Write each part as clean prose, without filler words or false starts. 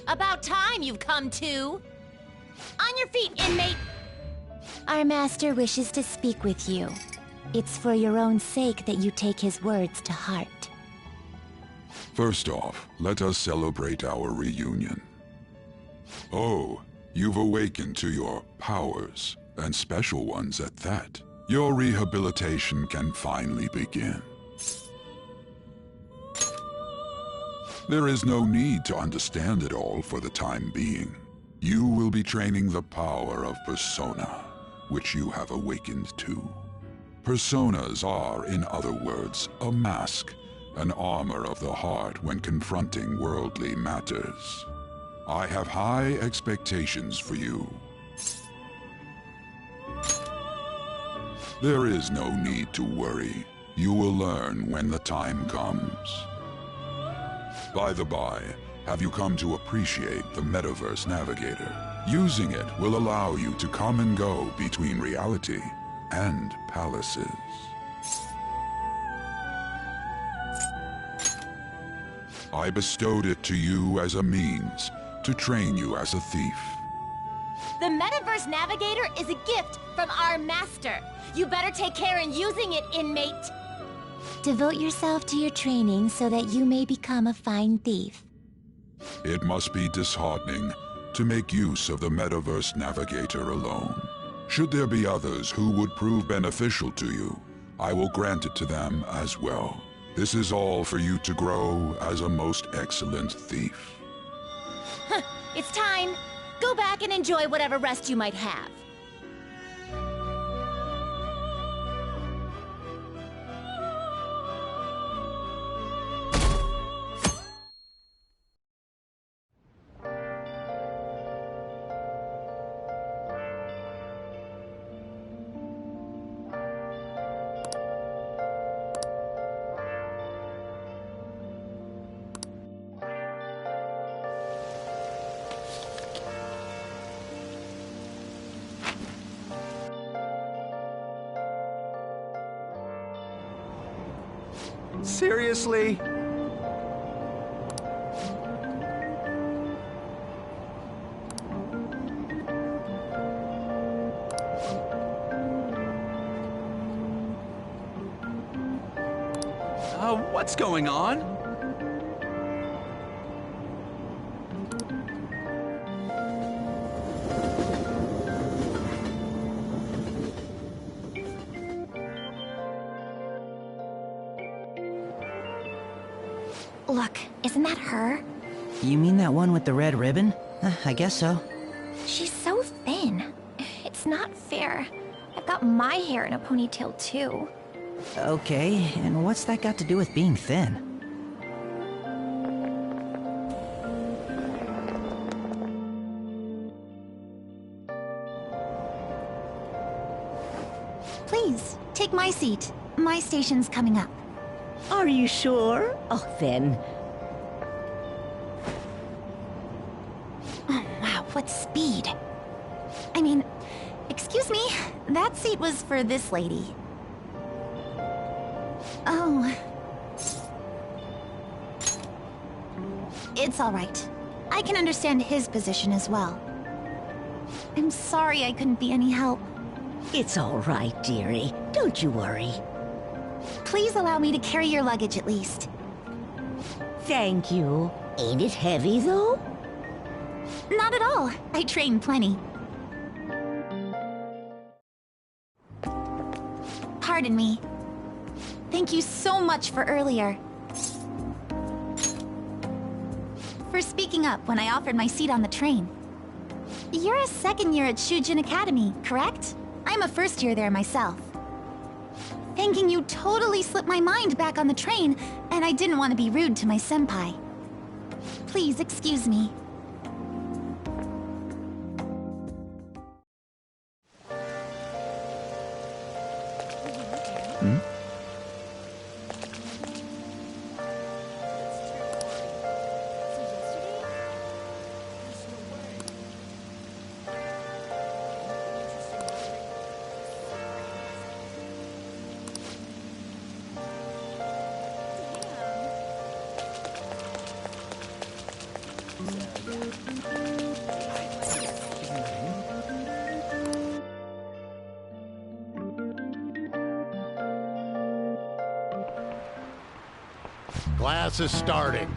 About time you've come to. On your feet, inmate! Our master wishes to speak with you. It's for your own sake that you take his words to heart. First off, let us celebrate our reunion. Oh, you've awakened to your powers, and special ones at that. Your rehabilitation can finally begin. There is no need to understand it all for the time being. You will be training the power of persona, which you have awakened to. Personas are, in other words, a mask, an armor of the heart when confronting worldly matters. I have high expectations for you. There is no need to worry. You will learn when the time comes. By the by, have you come to appreciate the Metaverse Navigator? Using it will allow you to come and go between reality and palaces. I bestowed it to you as a means to train you as a thief. The Metaverse Navigator is a gift from our master. You better take care in using it, inmate. Devote yourself to your training so that you may become a fine thief. It must be disheartening to make use of the Metaverse Navigator alone. Should there be others who would prove beneficial to you, I will grant it to them as well. This is all for you to grow as a most excellent thief. It's time. Go back and enjoy whatever rest you might have. Seriously? What's going on? Look, isn't that her? You mean that one with the red ribbon? I guess so. She's so thin. It's not fair. I've got my hair in a ponytail too. Okay, and what's that got to do with being thin? Please, take my seat. My station's coming up. Are you sure? Oh, then. Oh, wow, what speed. I mean, excuse me, that seat was for this lady. Oh. It's all right. I can understand his position as well. I'm sorry I couldn't be any help. It's all right, dearie. Don't you worry. Please allow me to carry your luggage at least. Thank you. Ain't it heavy, though? Not at all. I train plenty. Pardon me. Thank you so much for earlier. For speaking up when I offered my seat on the train. You're a second year at Shujin Academy, correct? I'm a first year there myself. Thanking you totally slipped my mind back on the train, and I didn't want to be rude to my senpai. Please excuse me. Class is starting.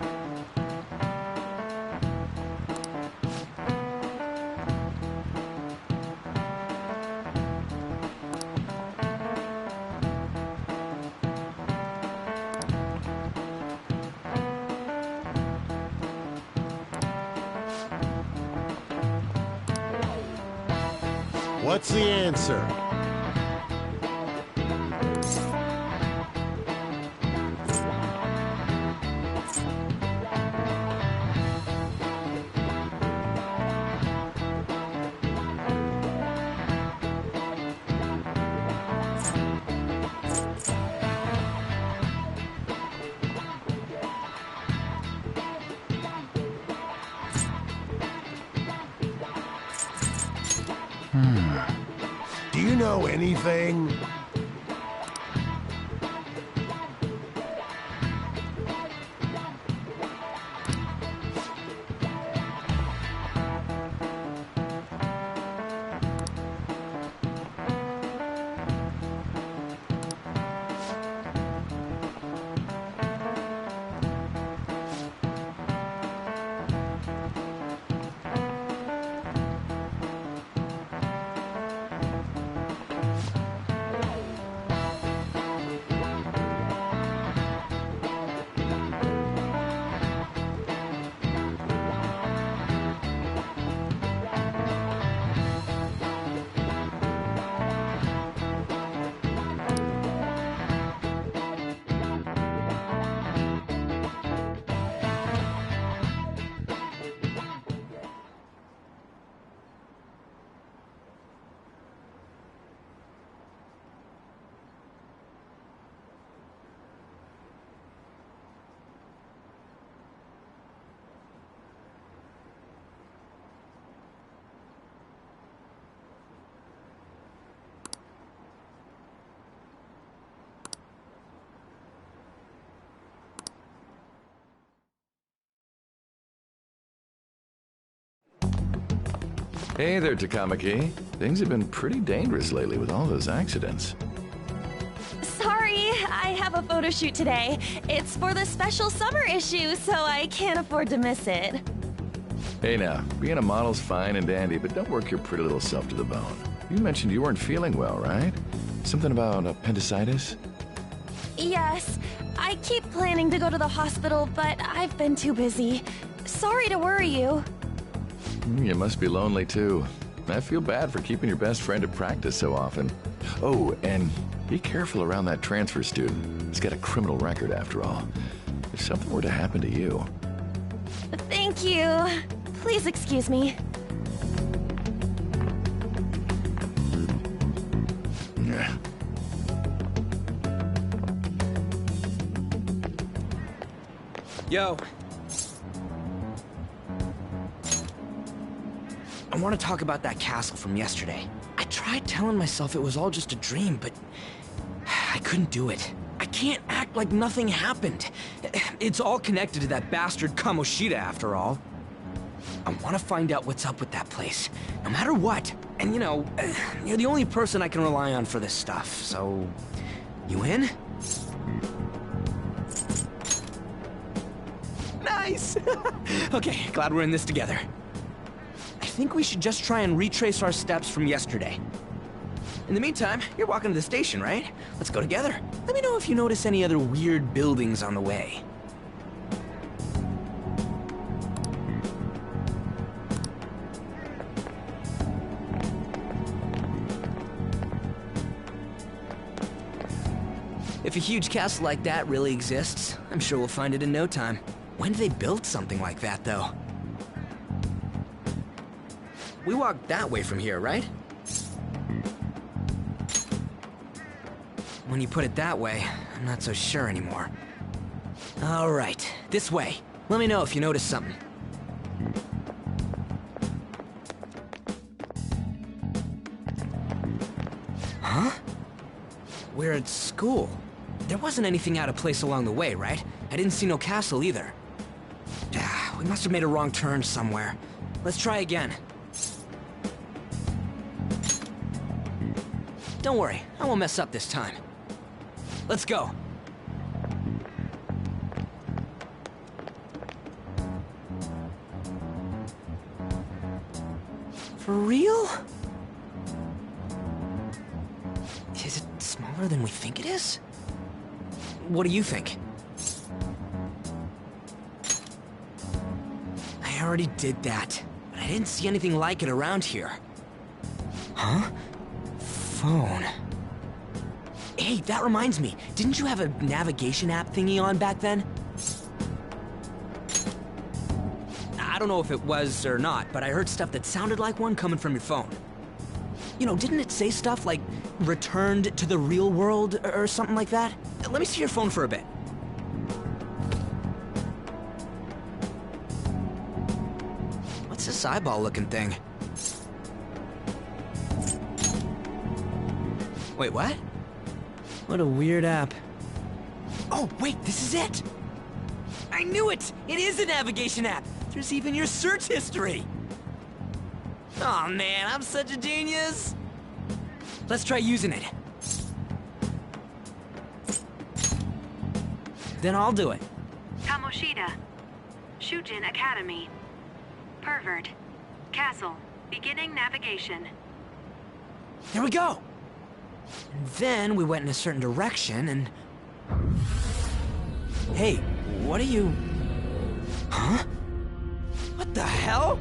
What's the answer? Do you know anything? Hey there, Takamaki. Things have been pretty dangerous lately with all those accidents. Sorry, I have a photo shoot today. It's for the special summer issue, so I can't afford to miss it. Hey now, being a model's fine and dandy, but don't work your pretty little self to the bone. You mentioned you weren't feeling well, right? Something about appendicitis? Yes, I keep planning to go to the hospital, but I've been too busy. Sorry to worry you. You must be lonely too. I feel bad for keeping your best friend at practice so often. Oh, and be careful around that transfer student. He's got a criminal record after all. If something were to happen to you... Thank you. Please excuse me. Yeah. Yo. I want to talk about that castle from yesterday. I tried telling myself it was all just a dream, but I couldn't do it. I can't act like nothing happened. It's all connected to that bastard Kamoshida, after all. I want to find out what's up with that place, no matter what. And you know, you're the only person I can rely on for this stuff, so... You in? Nice! Okay, glad we're in this together. I think we should just try and retrace our steps from yesterday. In the meantime, you're walking to the station, right? Let's go together. Let me know if you notice any other weird buildings on the way. If a huge castle like that really exists, I'm sure we'll find it in no time. When did they build something like that, though? We walked that way from here, right? When you put it that way, I'm not so sure anymore. All right, this way. Let me know if you notice something. Huh? We're at school. There wasn't anything out of place along the way, right? I didn't see no castle either. We must have made a wrong turn somewhere. Let's try again. Don't worry, I won't mess up this time. Let's go. For real? Is it smaller than we think it is? What do you think? I already did that, but I didn't see anything like it around here. Huh? Phone. Hey, that reminds me. Didn't you have a navigation app thingy on back then? I don't know if it was or not, but I heard stuff that sounded like one coming from your phone. You know, didn't it say stuff like, returned to the real world, or something like that? Let me see your phone for a bit. What's this eyeball-looking thing? Wait, what? What a weird app. Oh, wait, this is it! I knew it! It is a navigation app! There's even your search history! Oh man, I'm such a genius! Let's try using it. Then I'll do it. Kamoshida. Shujin Academy. Pervert. Castle. Beginning navigation. There we go! And then we went in a certain direction and... Hey, what are you... Huh? What the hell?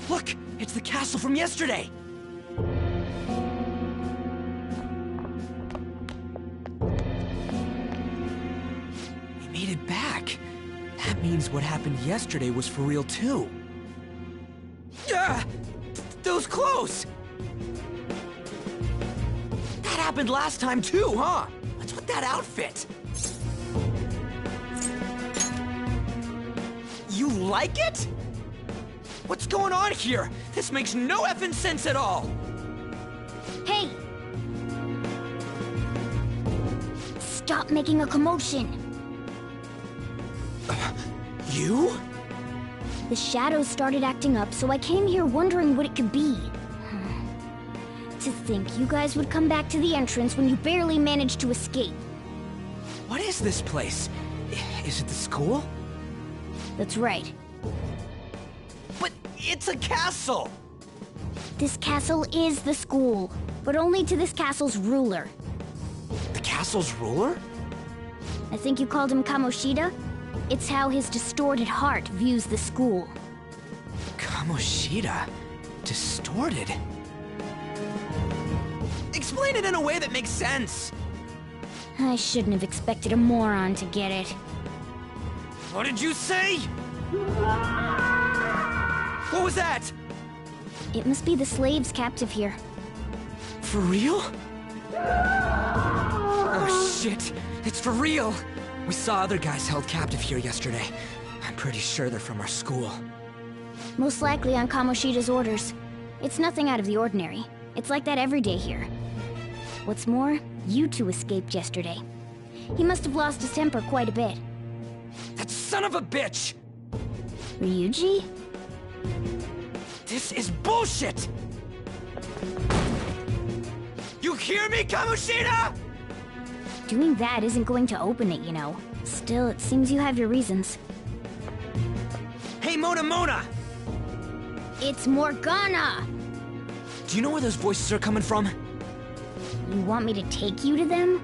Look! It's the castle from yesterday! We made it back. That means what happened yesterday was for real too. Ah! Those clothes! That happened last time too, huh? What's with that outfit? You like it? What's going on here? This makes no effing sense at all! Hey! Stop making a commotion! You? The shadows started acting up, so I came here wondering what it could be. To think you guys would come back to the entrance when you barely managed to escape. What is this place? Is it the school? That's right. But it's a castle! This castle is the school, but only to this castle's ruler. The castle's ruler? I think you called him Kamoshida? It's how his distorted heart views the school. Kamoshida? Distorted? Explain it in a way that makes sense! I shouldn't have expected a moron to get it. What did you say? What was that? It must be the slaves captive here. For real? Oh shit, it's for real! We saw other guys held captive here yesterday. I'm pretty sure they're from our school. Most likely on Kamoshida's orders. It's nothing out of the ordinary. It's like that every day here. What's more, you two escaped yesterday. He must have lost his temper quite a bit. That son of a bitch! Ryuji? This is bullshit! You hear me, Kamoshida?! Doing that isn't going to open it, you know. Still, it seems you have your reasons. Hey, Mona! It's Morgana! Do you know where those voices are coming from? You want me to take you to them?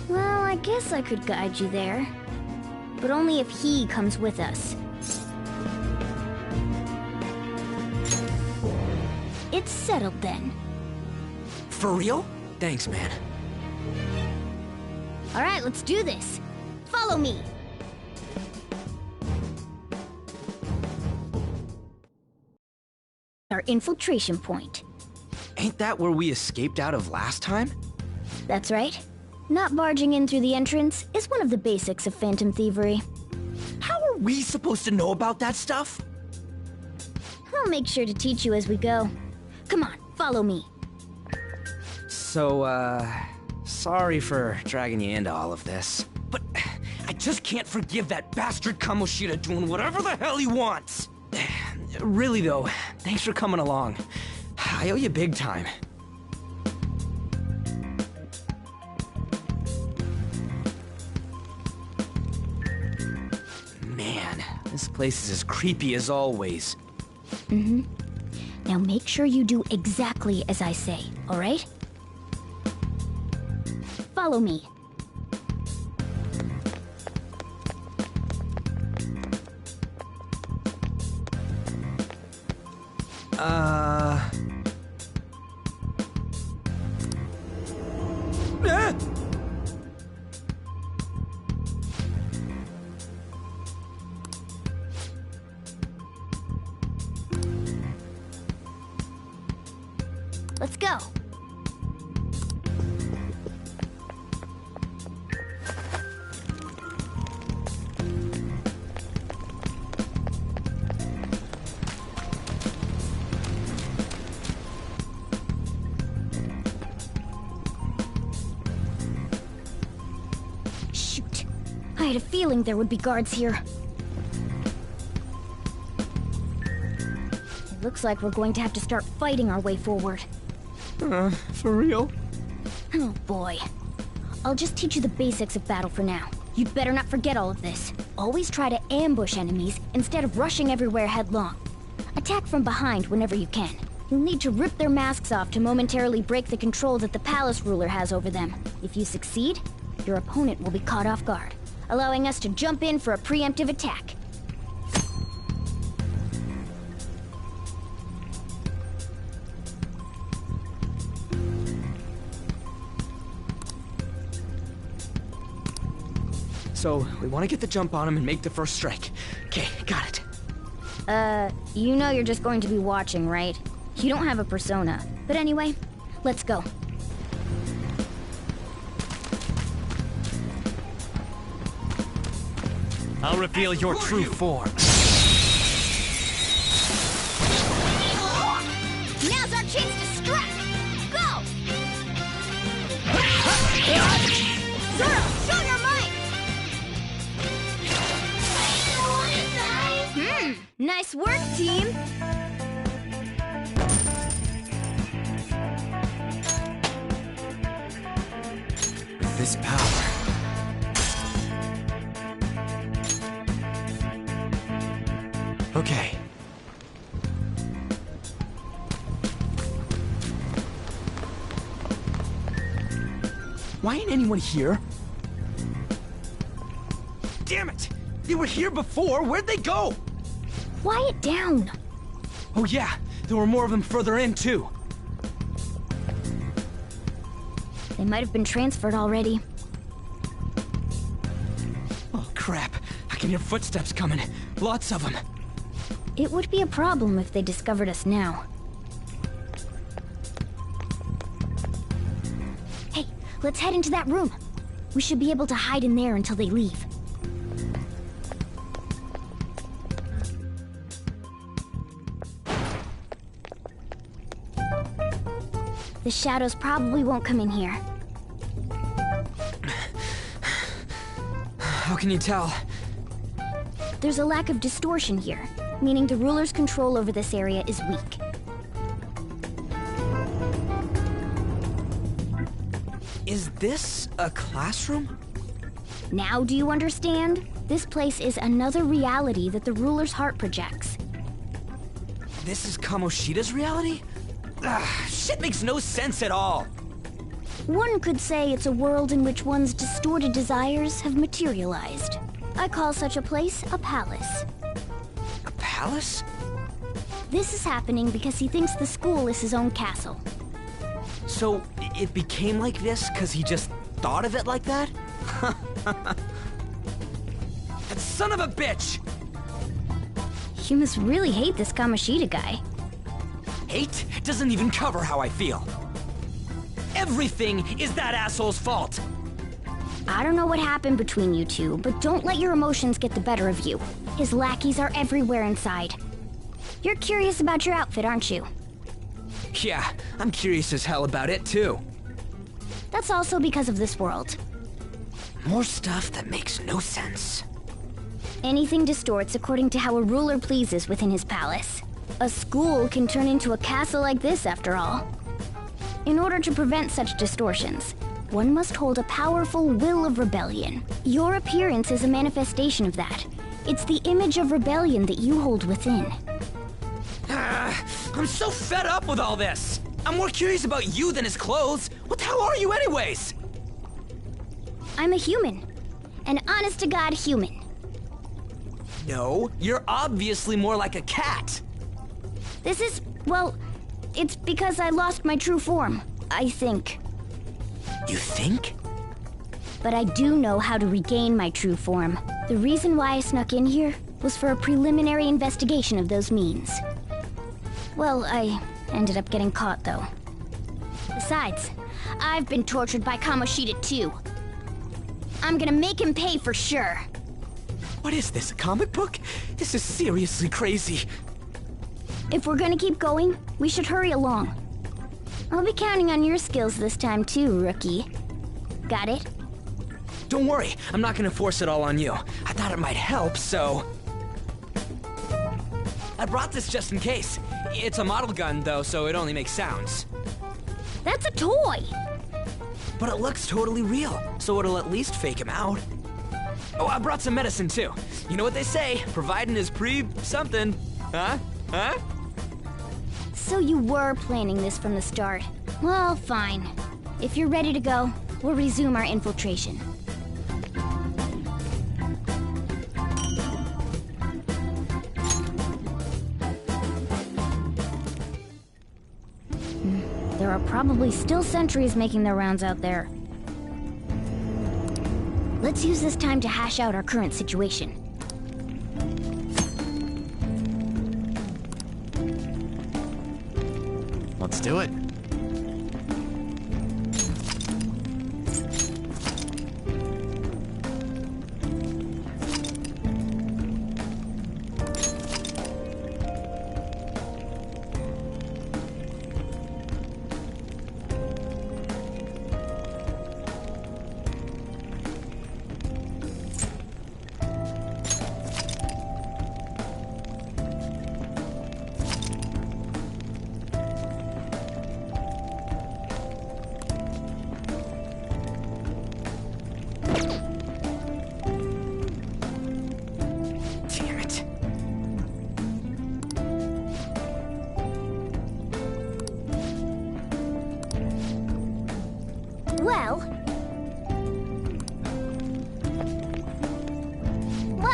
Well, I guess I could guide you there. But only if he comes with us. It's settled then. For real? Thanks, man. Alright, let's do this. Follow me! Our infiltration point. Ain't that where we escaped out of last time? That's right. Not barging in through the entrance is one of the basics of phantom thievery. How are we supposed to know about that stuff? I'll make sure to teach you as we go. Come on, follow me. So, sorry for dragging you into all of this, but I just can't forgive that bastard Kamoshida doing whatever the hell he wants. Really though, thanks for coming along. I owe you big time. Man, this place is as creepy as always. Now make sure you do exactly as I say, alright? Follow me. Let's go. Shoot. I had a feeling there would be guards here. It looks like we're going to have to start fighting our way forward. For real? Oh boy. I'll just teach you the basics of battle for now. You'd better not forget all of this. Always try to ambush enemies instead of rushing everywhere headlong. Attack from behind whenever you can. You'll need to rip their masks off to momentarily break the control that the palace ruler has over them. If you succeed, your opponent will be caught off guard, allowing us to jump in for a preemptive attack. So, we want to get the jump on him and make the first strike. Okay, got it. You know you're just going to be watching, right? You don't have a persona. But anyway, let's go. I'll reveal your true form. Now's our chance to strike! Go! Zoro, show your might! Nice work, team! With this power... Okay. Why ain't anyone here? Damn it! They were here before! Where'd they go? Quiet down! Oh yeah, there were more of them further in, too. They might have been transferred already. Oh crap, I can hear footsteps coming. Lots of them. It would be a problem if they discovered us now. Hey, let's head into that room. We should be able to hide in there until they leave. The shadows probably won't come in here. How can you tell? There's a lack of distortion here, meaning the ruler's control over this area is weak. Is this a classroom? Now do you understand? This place is another reality that the ruler's heart projects. This is Kamoshida's reality? Shit makes no sense at all. One could say it's a world in which one's distorted desires have materialized. I call such a place a palace. A palace? This is happening because he thinks the school is his own castle. So, it became like this because he just thought of it like that? That son of a bitch! You must really hate this Kamoshida guy. hate doesn't even cover how I feel. Everything is that asshole's fault. I don't know what happened between you two, but don't let your emotions get the better of you. His lackeys are everywhere inside. You're curious about your outfit, aren't you? Yeah, I'm curious as hell about it too. That's also because of this world. More stuff that makes no sense. Anything distorts according to how a ruler pleases within his palace. A school can turn into a castle like this, after all. In order to prevent such distortions, one must hold a powerful will of rebellion. Your appearance is a manifestation of that. It's the image of rebellion that you hold within. I'm so fed up with all this. I'm more curious about you than his clothes. What the hell are you anyways? I'm a human. An honest-to-God human. No, you're obviously more like a cat. This is, well, it's because I lost my true form, I think. You think? But I do know how to regain my true form. The reason why I snuck in here was for a preliminary investigation of those means. Well, I ended up getting caught, though. Besides, I've been tortured by Kamoshida, too. I'm gonna make him pay for sure. What is this, a comic book? This is seriously crazy. If we're gonna keep going, we should hurry along. I'll be counting on your skills this time, too, rookie. Got it? Don't worry, I'm not gonna force it all on you. I thought it might help, so... I brought this just in case. It's a model gun, though, so it only makes sounds. That's a toy! But it looks totally real, so it'll at least fake him out. Oh, I brought some medicine, too. You know what they say, providing is something. Huh? Huh? So you were planning this from the start. Well, fine. If you're ready to go, we'll resume our infiltration. There are probably still sentries making their rounds out there. Let's use this time to hash out our current situation. Let's do it.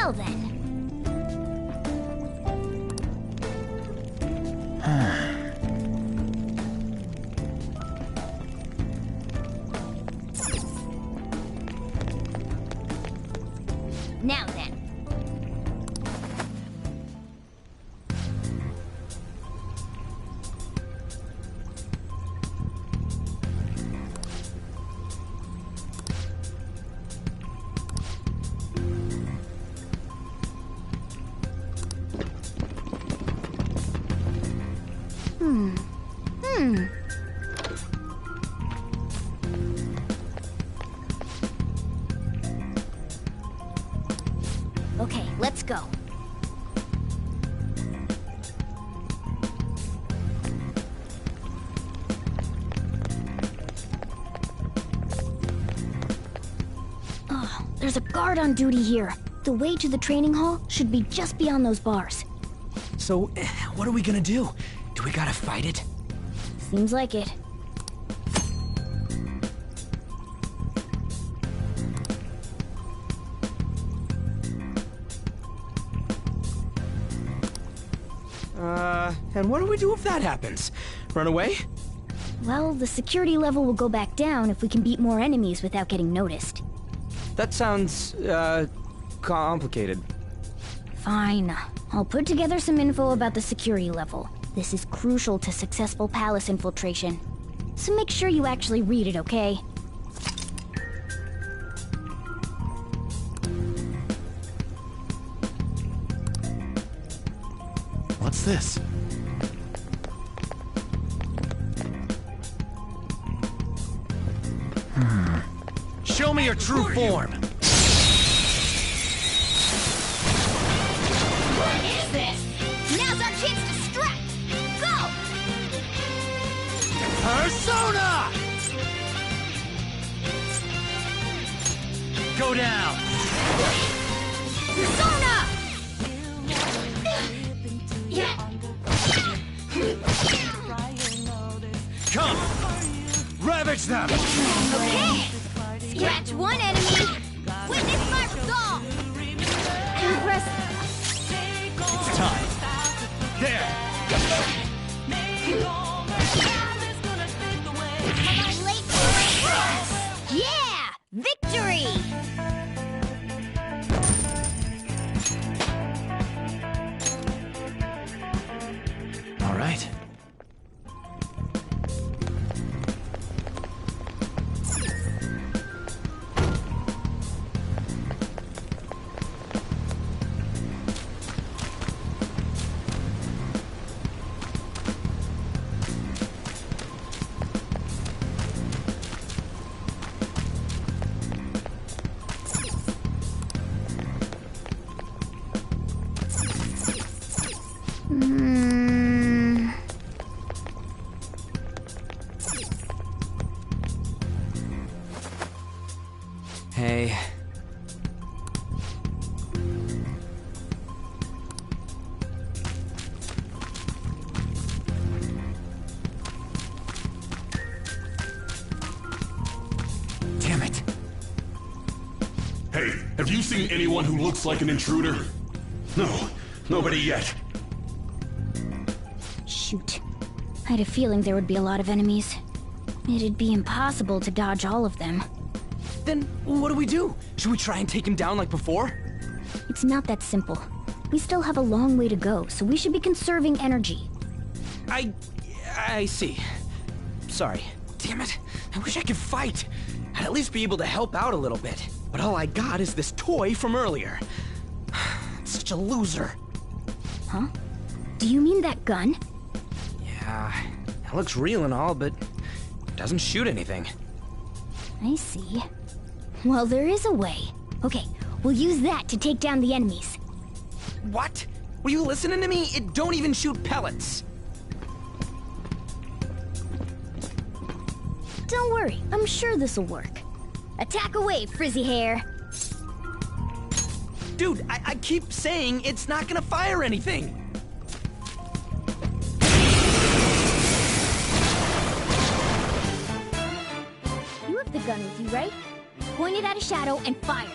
Well then. Now then. Okay, let's go. Oh, there's a guard on duty here. The way to the training hall should be just beyond those bars. So, what are we gonna do? Do we gotta fight it? Seems like it. And what do we do if that happens? Run away? Well, the security level will go back down if we can beat more enemies without getting noticed. That sounds, complicated. Fine. I'll put together some info about the security level. This is crucial to successful palace infiltration. So make sure you actually read it, okay? What's this? Show me your true form! What is this? Now's our chance to strike! Go! Persona! Go down! Persona! Come! Ravage them! Okay! Scratch one enemy! Witness my resolve! Impressive. It's time! There! Am I late for it? Yeah! Victory! All right. Hey. Damn it. Hey, have you seen anyone who looks like an intruder? No, nobody yet. Shoot. I had a feeling there would be a lot of enemies. It'd be impossible to dodge all of them. Then what do we do? Should we try and take him down like before? It's not that simple. We still have a long way to go, so we should be conserving energy. I see. Sorry. Damn it. I wish I could fight. I'd at least be able to help out a little bit. But all I got is this toy from earlier. Such a loser. Huh? Do you mean that gun? Yeah, it looks real and all, but doesn't shoot anything. I see. Well, there is a way. Okay, we'll use that to take down the enemies. What? Were you listening to me? It don't even shoot pellets. Don't worry, I'm sure this'll work. Attack away, frizzy hair! Dude, I keep saying it's not gonna fire anything. You have the gun with you, right? Point it at a shadow and fire.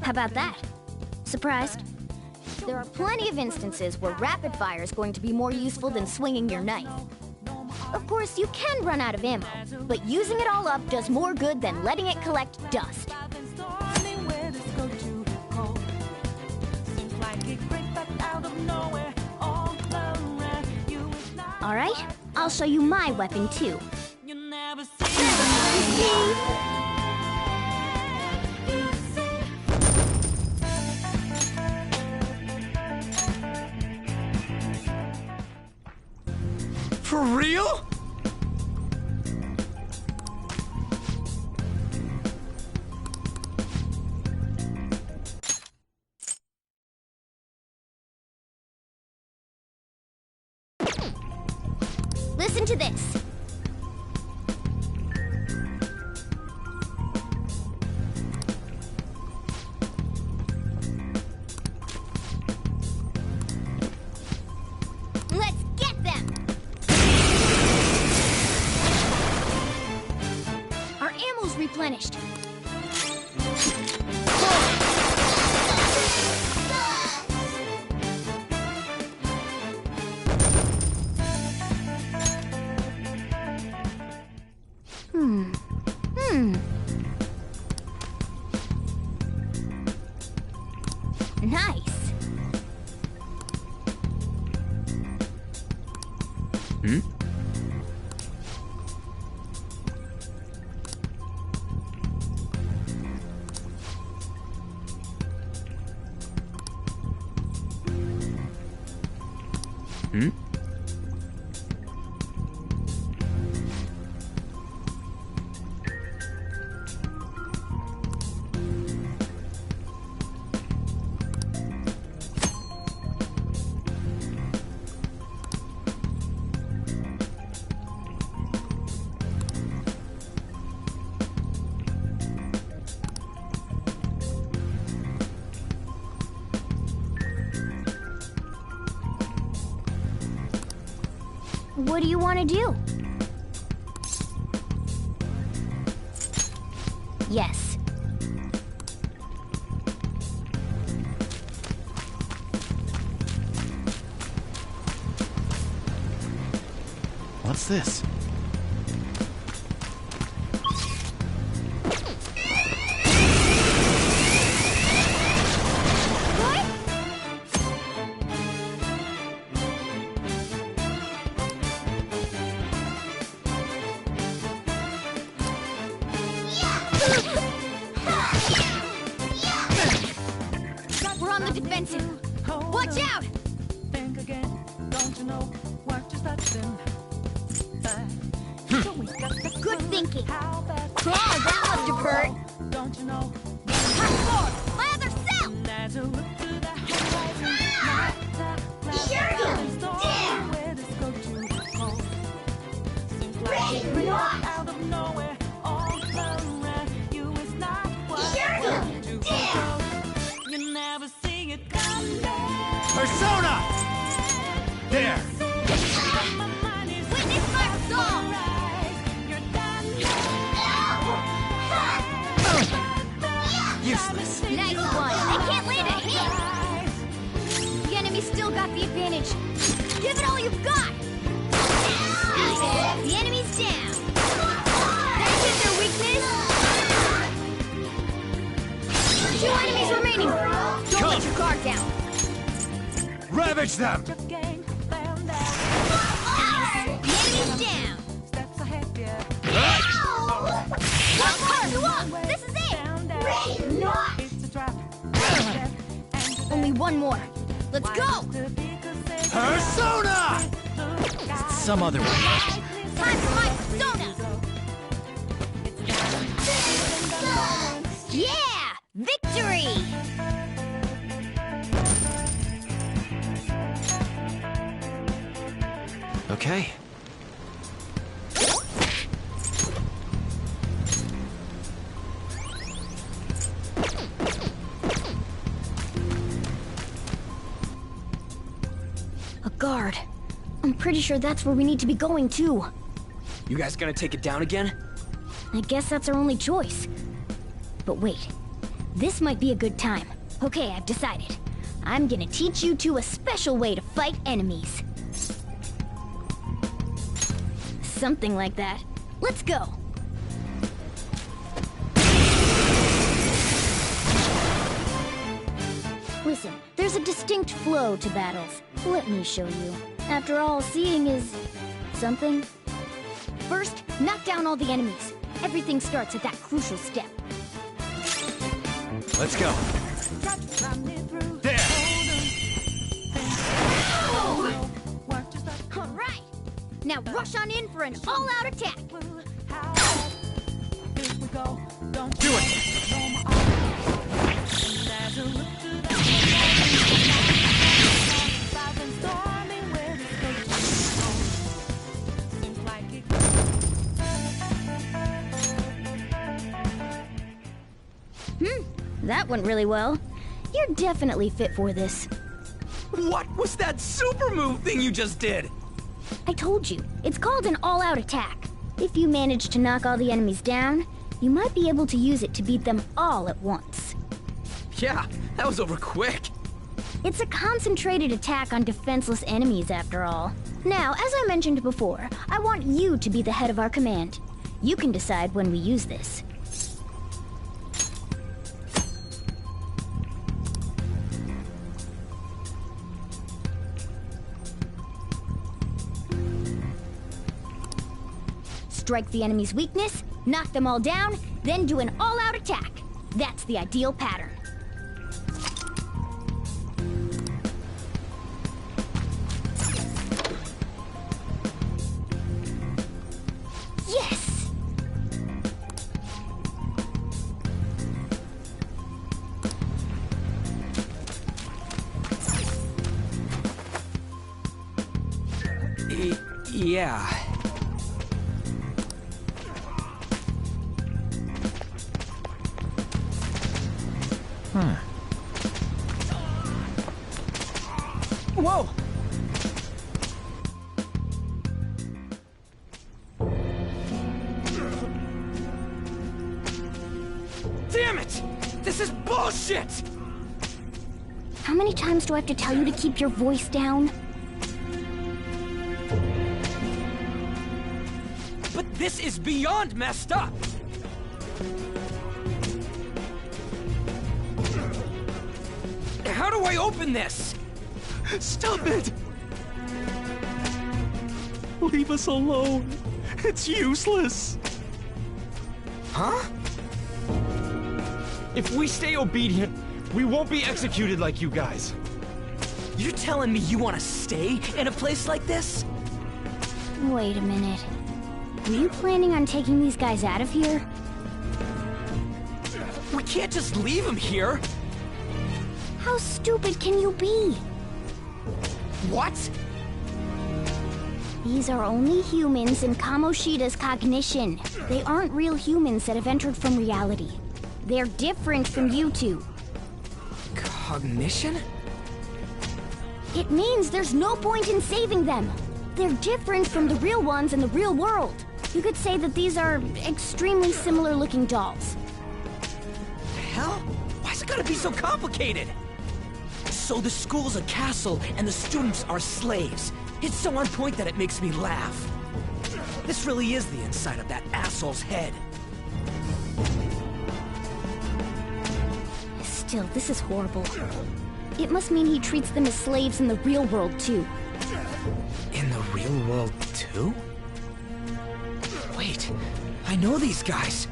How about that? Surprised? There are plenty of instances where rapid fire is going to be more useful than swinging your knife. Of course, you can run out of ammo, but using it all up does more good than letting it collect dust. All right, I'll show you my weapon too. For real? Listen to this. Let's get them! Our ammo's replenished. Hmm? Hmm? What do you want to do? Yes. What's this? We're on the defensive. Watch out! Good thinking. Oh, that must have hurt. Hot forward! My other cell! Hear him! Damn! Red Rock! Hear him! Damn! Persona! There! Witness my resolve! Useless. Nice one! I can't land a hit! The enemy still got the advantage. Give it all you've got! Nice! The enemy's down! That hit their weakness! 2 enemies remaining! Don't let your guard down! Ravage them! Nice! The enemy's down! One more! You up! This is it! Only one more. Let's go! Persona! Some other way. Time for my persona! Yeah! Victory! Okay. A guard. I'm pretty sure that's where we need to be going, too. You guys gonna take it down again? I guess that's our only choice. But wait. This might be a good time. Okay, I've decided. I'm gonna teach you two a special way to fight enemies. Something like that. Let's go! Listen, there's a distinct flow to battles. Let me show you. After all, seeing is... something. First, knock down all the enemies. Everything starts at that crucial step. Let's go. There! All right! Now rush on in for an all-out attack! Do it! That went really well. You're definitely fit for this. What was that super move thing you just did? I told you, it's called an all-out attack. If you manage to knock all the enemies down, you might be able to use it to beat them all at once. Yeah, that was over quick. It's a concentrated attack on defenseless enemies, after all. Now, as I mentioned before, I want you to be the head of our command. You can decide when we use this. strike the enemy's weakness, knock them all down, then do an all-out attack. That's the ideal pattern. Yes! Yeah. Whoa! Damn it! This is bullshit! How many times do I have to tell you to keep your voice down? But this is beyond messed up! How do I open this? Stop it! Leave us alone. It's useless. Huh? If we stay obedient, we won't be executed like you guys. You're telling me you want to stay in a place like this? Wait a minute. Were you planning on taking these guys out of here? We can't just leave them here. How stupid can you be? What? These are only humans in Kamoshida's cognition. They aren't real humans that have entered from reality. They're different from you two. Cognition? It means there's no point in saving them. They're different from the real ones in the real world. You could say that these are extremely similar looking dolls. The hell? Why's it gotta be so complicated? So the school's a castle and the students are slaves. It's so on point that it makes me laugh. This really is the inside of that asshole's head. Still, this is horrible. It must mean he treats them as slaves in the real world, too. In the real world, too? Wait, I know these guys.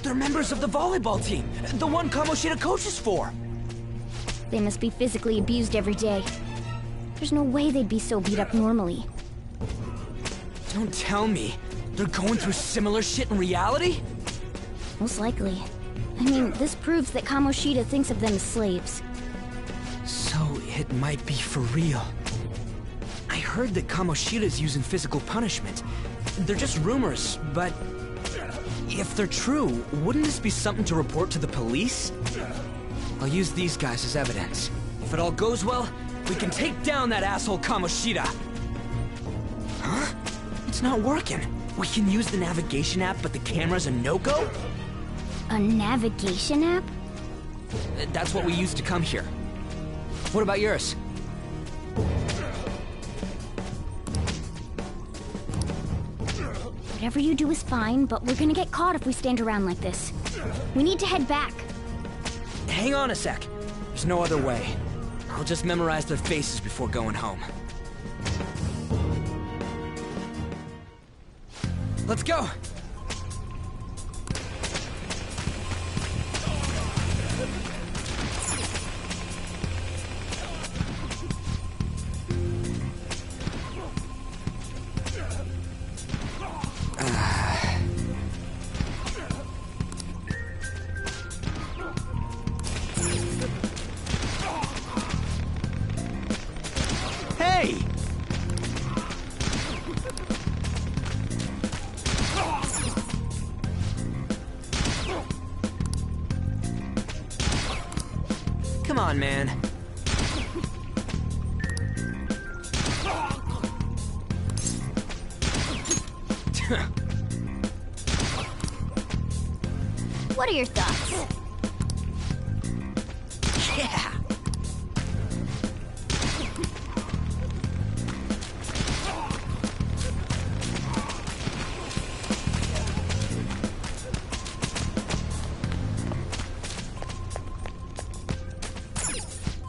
They're members of the volleyball team, the one Kamoshida coaches for. They must be physically abused every day. There's no way they'd be so beat up normally. Don't tell me they're going through similar shit in reality? Most likely. I mean, this proves that Kamoshida thinks of them as slaves. So it might be for real. I heard that Kamoshida's using physical punishment. They're just rumors, but if they're true, wouldn't this be something to report to the police? I'll use these guys as evidence. If it all goes well, we can take down that asshole Kamoshida. Huh? It's not working. We can use the navigation app, but the camera's a no-go? A navigation app? That's what we used to come here. What about yours? Whatever you do is fine, but we're gonna get caught if we stand around like this. We need to head back. Hang on a sec. There's no other way. I'll just memorize their faces before going home. Let's go! Hey! Come on, man. What are your thoughts? Yeah!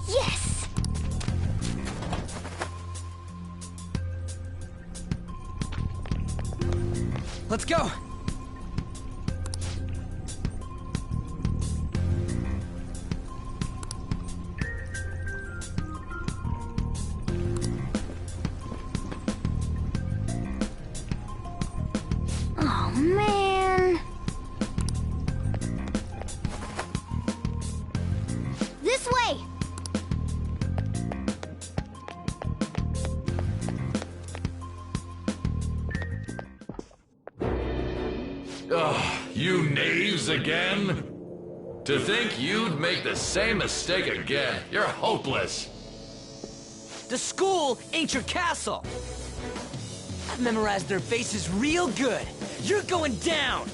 Yes! Let's go! Oh, man. This way! Ugh, you knaves again? To think you'd make the same mistake again. You're hopeless. The school ain't your castle! I've memorized their faces real good. You're going down!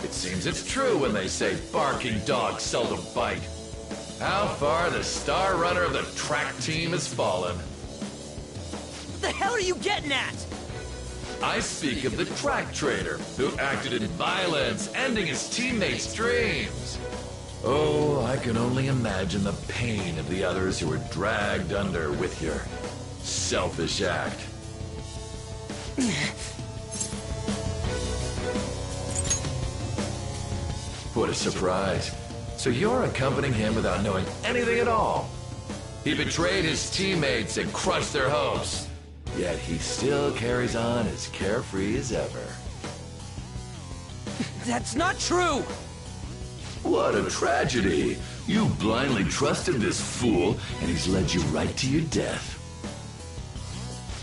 It seems it's true when they say barking dogs seldom bite. How far the star runner of the track team has fallen. What the hell are you getting at? I speak of the track trader who acted in violence, ending his teammates' dreams. Oh, I can only imagine the pain of the others who were dragged under with your selfish act. What a surprise. So you're accompanying him without knowing anything at all. He betrayed his teammates and crushed their hopes. Yet he still carries on as carefree as ever. That's not true! What a tragedy. You blindly trusted this fool, and he's led you right to your death.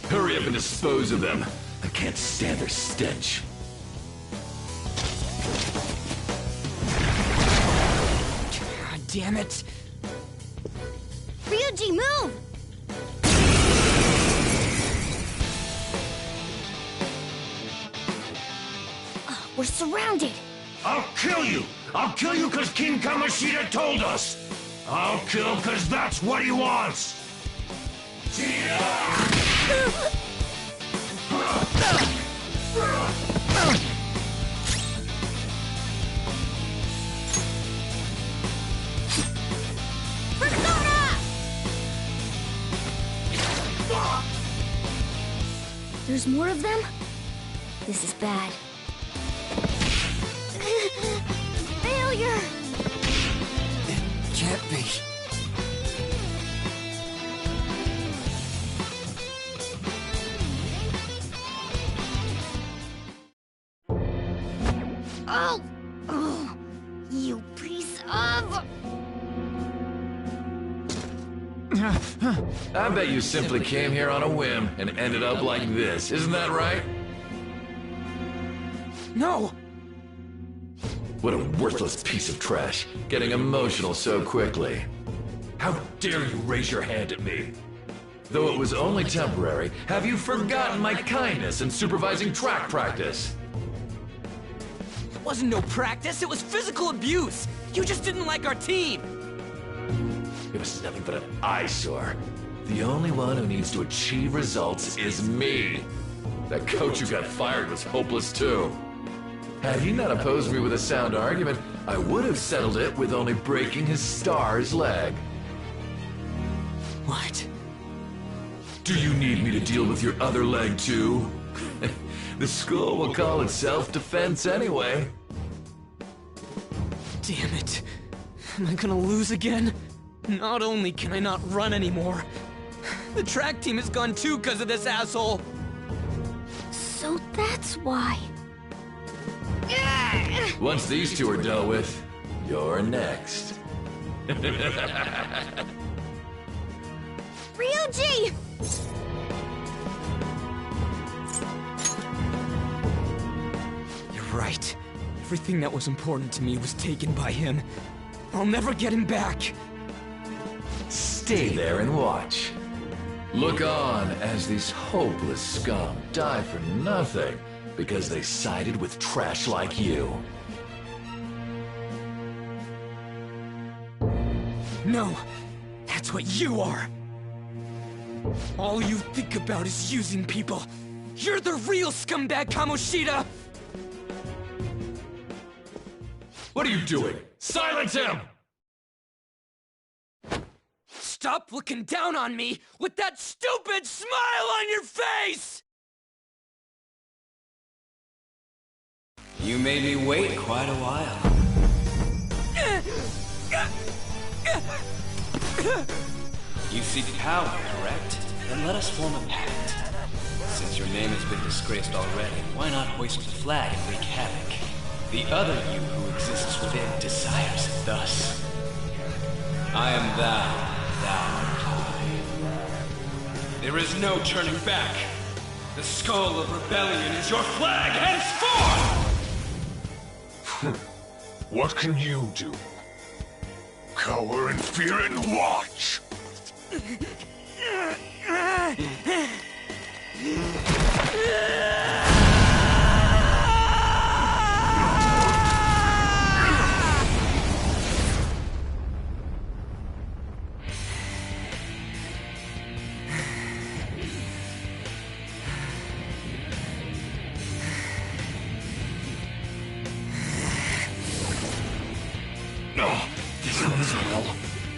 Hurry up and dispose of them. I can't stand their stench. God damn it! Ryuji, move! We're surrounded! I'll kill you! I'll kill you because King Kamoshida told us! I'll kill because that's what he wants! There's more of them? This is bad. Failure! It can't be. Oh! Oh! You piece of... I bet you simply came here on a whim and ended up like this, isn't that right? No! What a worthless piece of trash, getting emotional so quickly. How dare you raise your hand at me? Though it was only temporary, have you forgotten my kindness in supervising track practice? It wasn't no practice, it was physical abuse! You just didn't like our team! It was nothing but an eyesore. The only one who needs to achieve results is me. That coach who got fired was hopeless too. Had he not opposed me with a sound argument, I would have settled it with only breaking his star's leg. What? Do you need me to deal with your other leg too? The school will call it self-defense anyway. Damn it. Am I gonna lose again? Not only can I not run anymore, the track team is gone too because of this asshole. So that's why. Once these two are dealt with, you're next. Ryuji! You're right. Everything that was important to me was taken by him. I'll never get him back. Stay there and watch. Look on as these hopeless scum die for nothing because they sided with trash like you. No, that's what you are. All you think about is using people. You're the real scumbag, Kamoshida! What are you doing? Silence him! Stop looking down on me with that stupid smile on your face! You made me wait quite a while. You seek power, correct? Then let us form a pact. Since your name has been disgraced already, why not hoist the flag and wreak havoc? The other you who exists within desires it thus. I am thou, thou art I. There is no turning back. The skull of rebellion is your flag henceforth! What can you do? Cower in fear and watch!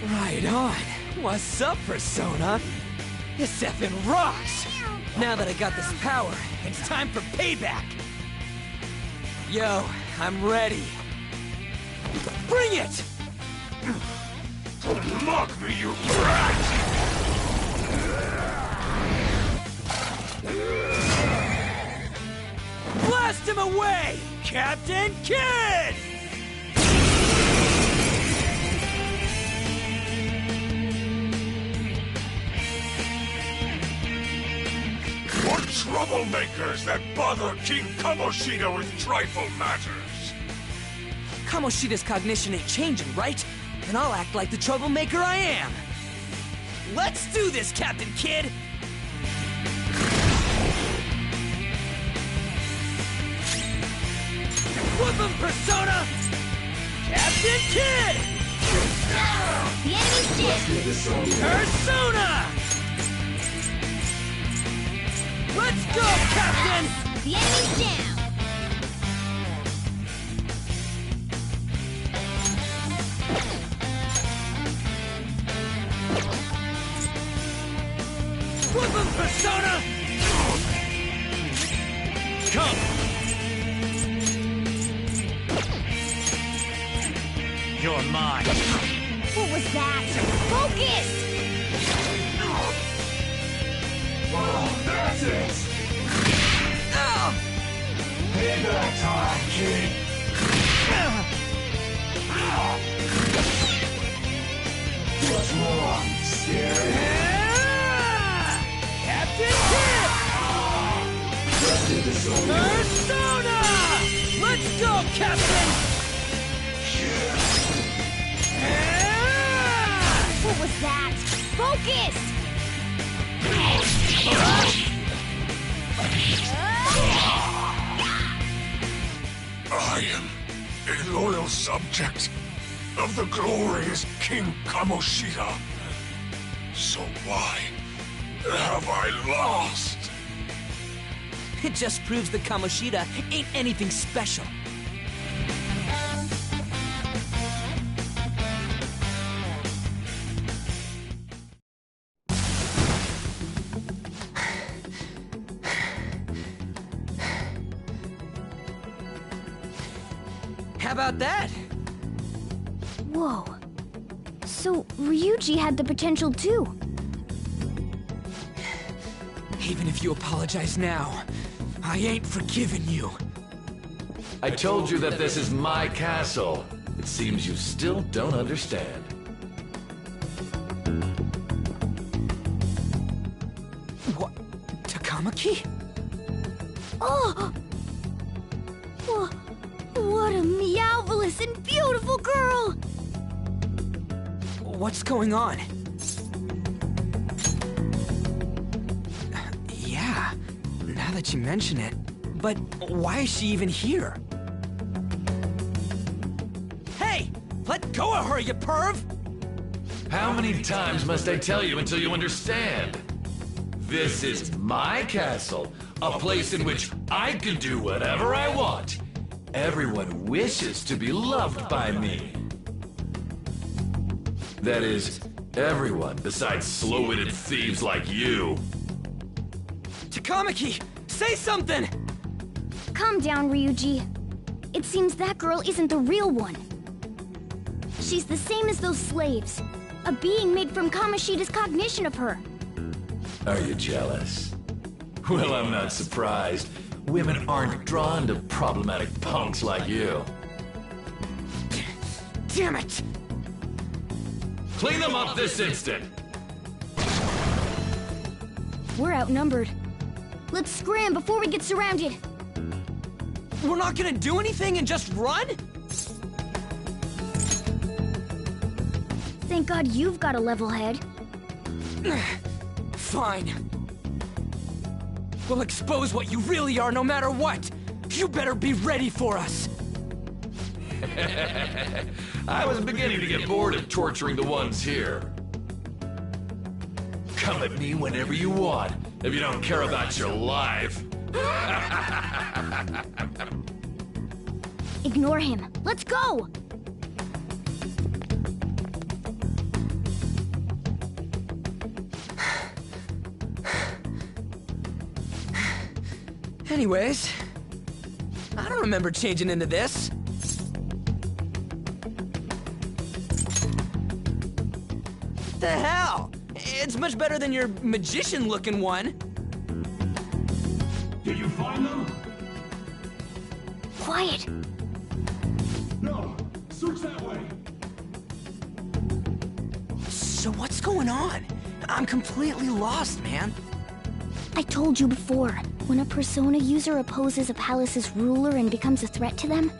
Right on. What's up, Persona? This effing rocks! Now that I got this power, it's time for payback! Yo, I'm ready. Bring it! Mock me, you brat! Blast him away, Captain Kidd! What troublemakers that bother King Kamoshida with trifle matters? Kamoshida's cognition ain't changing, right? Then I'll act like the troublemaker I am. Let's do this, Captain Kidd! Whoop him, Persona! Captain Kidd! The enemy's dead! Persona! Let's go, Captain! The enemy's down! Whoop him, Persona! Come! You're mine! What was that? Focus! Oh, that's it! Oh! Payback time, kid! What's wrong, scary? Captain Kidd! Persona! Let's go, Captain! What was that? Focus! I am a loyal subject of the glorious King Kamoshida. So why have I lost? It just proves that Kamoshida ain't anything special. How about that? Whoa. So, Ryuji had the potential too. Even if you apologize now, I ain't forgiving you. I told you that this is my castle. It seems you still don't understand. What? Takamaki? Oh! What a meowvelous and beautiful girl! What's going on? Yeah, now that you mention it. But why is she even here? Hey! Let go of her, you perv! How many times must I tell you until you understand? This is my castle, a place in which I can do whatever I want. Everyone wishes to be loved by me. That is, everyone besides slow-witted thieves like you. Takamaki, say something! Calm down, Ryuji. it seems that girl isn't the real one. She's the same as those slaves. A being made from Kamoshida's cognition of her. Are you jealous? Well, I'm not surprised. Women aren't drawn to problematic punks like you. Damn it! Clean them up this instant! We're outnumbered. Let's scram before we get surrounded. We're not gonna do anything and just run? Thank God you've got a level head. Fine. We'll expose what you really are no matter what. You better be ready for us. I was beginning to get bored of torturing the ones here. Come at me whenever you want, if you don't care about your life. Ignore him. Let's go! Anyways, I don't remember changing into this. What the hell? It's much better than your magician-looking one. Did you find them? Quiet. No. Search that way. So what's going on? I'm completely lost, man. I told you before, when a Persona user opposes a palace's ruler and becomes a threat to them,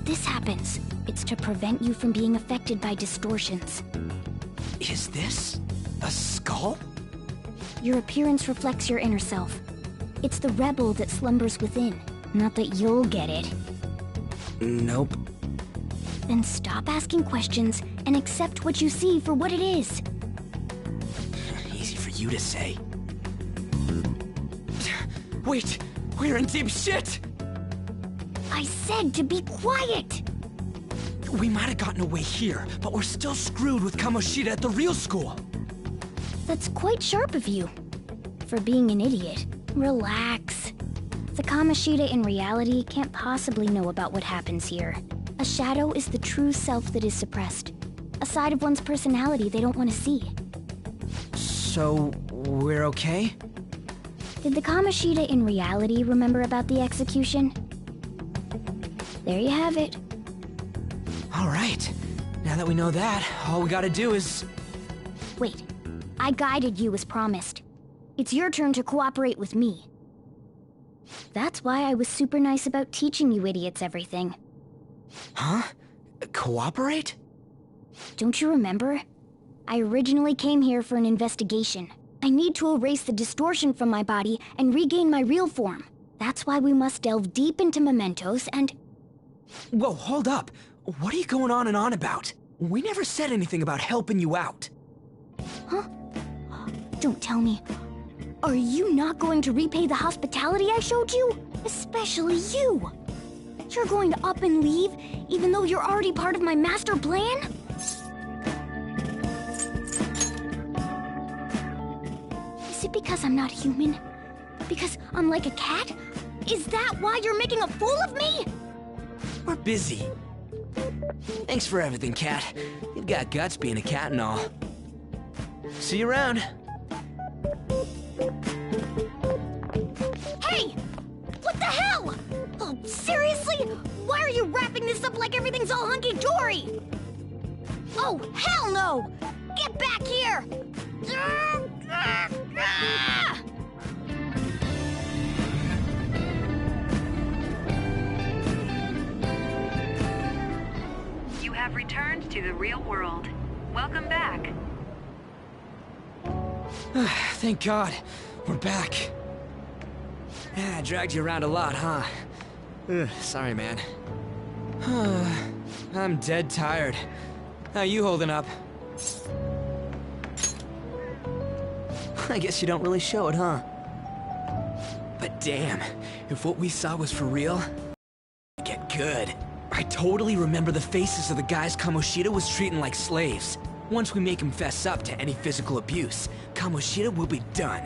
this happens. It's to prevent you from being affected by distortions. Is this a skull? Your appearance reflects your inner self. It's the rebel that slumbers within, not that you'll get it. Nope. Then stop asking questions and accept what you see for what it is. Easy for you to say. Wait, we're in deep shit! I said to be quiet! We might have gotten away here, but we're still screwed with Kamoshida at the real school. That's quite sharp of you. For being an idiot. Relax. The Kamoshida in reality can't possibly know about what happens here. A shadow is the true self that is suppressed. A side of one's personality they don't want to see. So, we're okay? Did the Kamoshida in reality remember about the execution? There you have it. Alright. Now that we know that, all we gotta do is... Wait. I guided you as promised. It's your turn to cooperate with me. That's why I was super nice about teaching you idiots everything. Huh? Cooperate? Don't you remember? I originally came here for an investigation. I need to erase the distortion from my body and regain my real form. That's why we must delve deep into mementos and... Whoa, hold up. What are you going on and on about? We never said anything about helping you out. Huh? Don't tell me. Are you not going to repay the hospitality I showed you? Especially you. You're going to up and leave, even though you're already part of my master plan? Is it because I'm not human? Because I'm like a cat? Is that why you're making a fool of me? We're busy. Thanks for everything, Cat. You've got guts being a cat and all. See you around. Hey! What the hell? Oh, seriously? Why are you wrapping this up like everything's all hunky-dory? Oh, hell no! Get back here! You have returned to the real world. Welcome back. Thank God. We're back. Yeah, I dragged you around a lot, huh? Sorry, man. I'm dead tired. How you holding up? I guess you don't really show it, huh? But damn, if what we saw was for real, get good. I totally remember the faces of the guys Kamoshida was treating like slaves. Once we make him fess up to any physical abuse, Kamoshida will be done.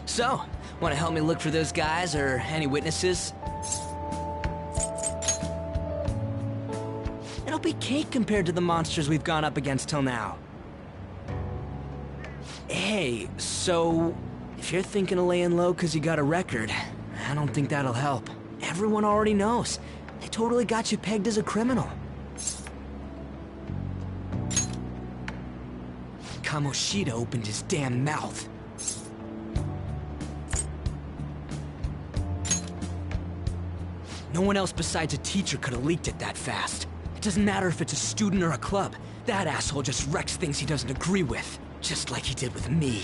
So, want to help me look for those guys or any witnesses? That'll be cake compared to the monsters we've gone up against till now. Hey, so if you're thinking of laying low because you got a record, I don't think that'll help. Everyone already knows. They totally got you pegged as a criminal. Kamoshida opened his damn mouth. No one else besides a teacher could have leaked it that fast. It doesn't matter if it's a student or a club. That asshole just wrecks things he doesn't agree with. Just like he did with me.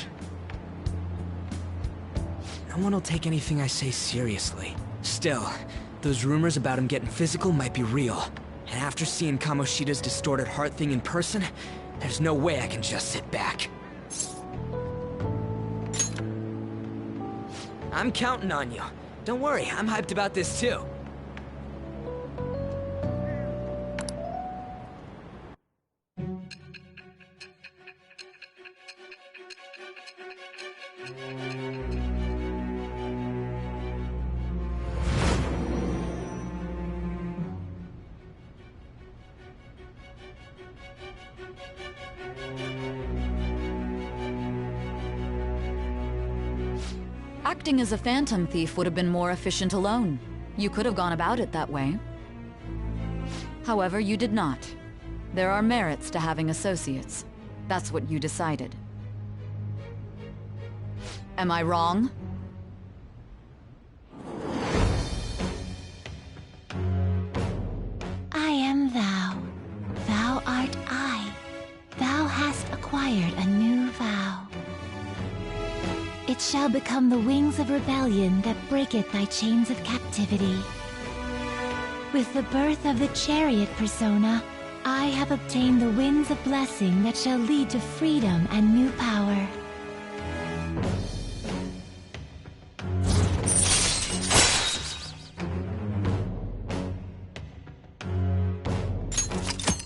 No one will take anything I say seriously. Still, those rumors about him getting physical might be real. And after seeing Kamoshida's distorted heart thing in person, there's no way I can just sit back. I'm counting on you. Don't worry, I'm hyped about this too. Acting as a phantom thief would have been more efficient alone. You could have gone about it that way. However, you did not. There are merits to having associates. That's what you decided. Am I wrong? I am thou. Thou art I. Thou hast acquired a new vow. It shall become the wings of rebellion that breaketh thy chains of captivity. With the birth of the chariot persona, I have obtained the winds of blessing that shall lead to freedom and new power.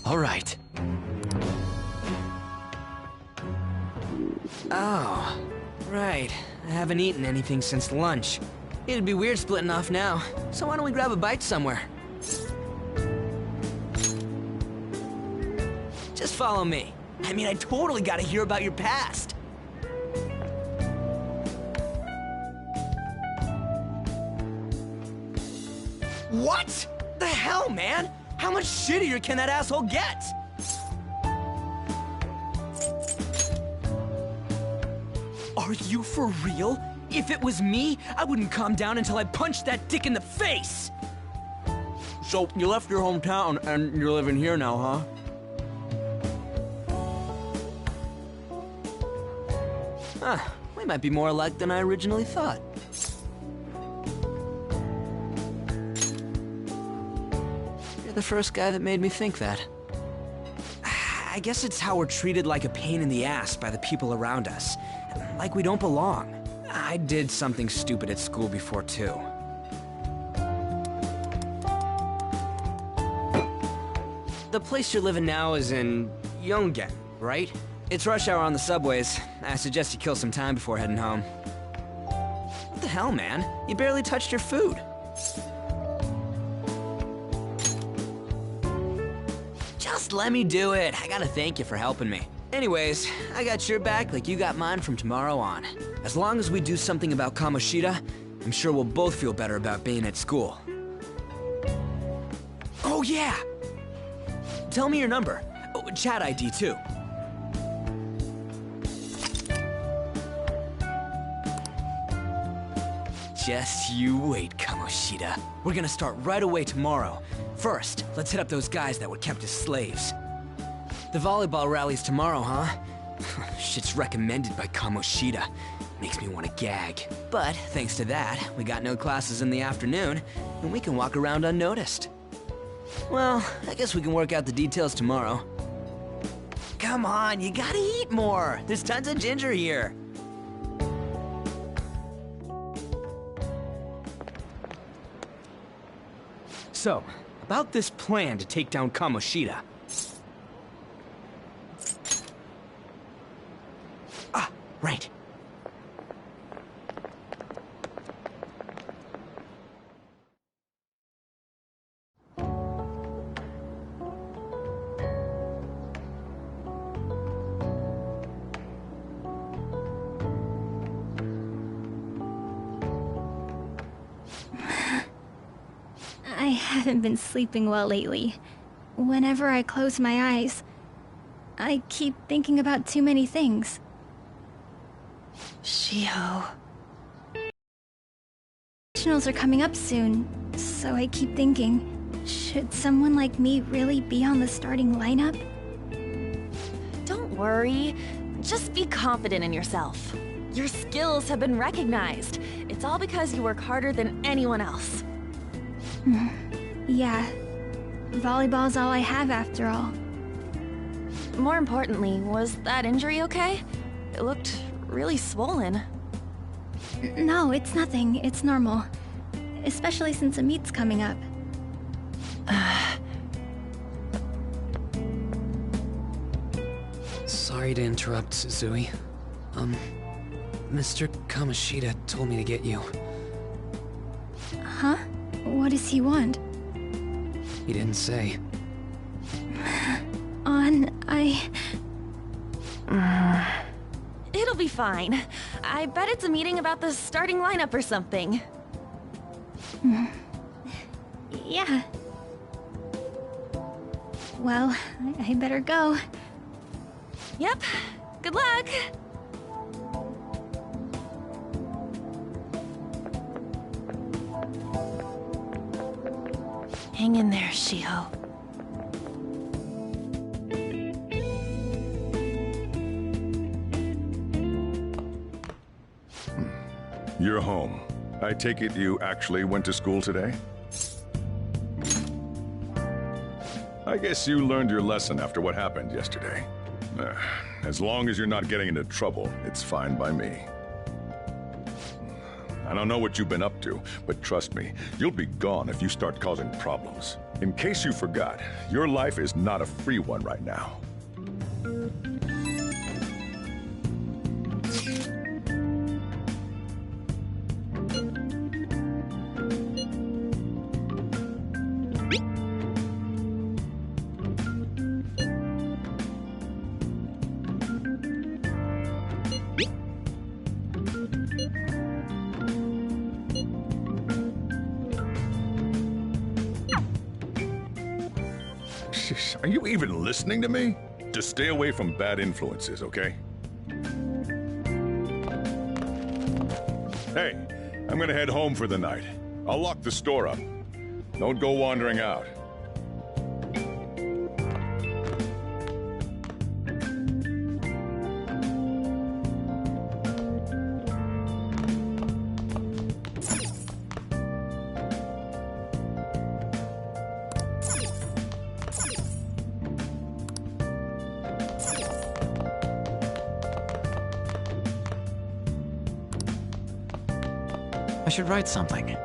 All right. Oh, right. I haven't eaten anything since lunch. It'd be weird splitting off now, so why don't we grab a bite somewhere? Just follow me. I mean, I totally gotta hear about your past. What? The hell, man? How much shittier can that asshole get? Are you for real? If it was me, I wouldn't calm down until I punched that dick in the face! So, you left your hometown and you're living here now, huh? Huh, we might be more alike than I originally thought. You're the first guy that made me think that. I guess it's how we're treated like a pain in the ass by the people around us. Like we don't belong. I did something stupid at school before, too. The place you're living now is in Yongen, right? It's rush hour on the subways. I suggest you kill some time before heading home. What the hell, man? You barely touched your food. Just let me do it. I gotta thank you for helping me. Anyways, I got your back like you got mine from tomorrow on. As long as we do something about Kamoshida, I'm sure we'll both feel better about being at school. Oh yeah! Tell me your number. Oh, chat ID too. Just you wait, Kamoshida. We're gonna start right away tomorrow. First, let's hit up those guys that were kept as slaves. The volleyball rally's tomorrow, huh? Shit's recommended by Kamoshida. Makes me want to gag. But thanks to that, we got no classes in the afternoon, and we can walk around unnoticed. Well, I guess we can work out the details tomorrow. Come on, you gotta eat more. There's tons of ginger here. So, about this plan to take down Kamoshida. Ah, right. haven't been sleeping well lately. Whenever I close my eyes, I keep thinking about too many things. Shiho. Nationals are coming up soon, so I keep thinking, should someone like me really be on the starting lineup? Don't worry. Just be confident in yourself. Your skills have been recognized. It's all because you work harder than anyone else. Yeah. Volleyball's all I have after all. More importantly, was that injury okay? It looked really swollen. No, it's nothing. It's normal. Especially since a meet's coming up. Sorry to interrupt, Suzui. Mr. Kamoshida told me to get you. Huh? What does he want? He didn't say. It'll be fine. I bet it's a meeting about the starting lineup or something. Yeah. Well, I better go. Yep. Good luck! Hang in there, Shiho. You're home. I take it you actually went to school today? I guess you learned your lesson after what happened yesterday. As long as you're not getting into trouble, it's fine by me. I don't know what you've been up to, but trust me, you'll be gone if you start causing problems. In case you forgot, your life is not a free one right now. Are you even listening to me? Just stay away from bad influences, okay? Hey, I'm gonna head home for the night. I'll lock the store up. Don't go wandering out. I should write something.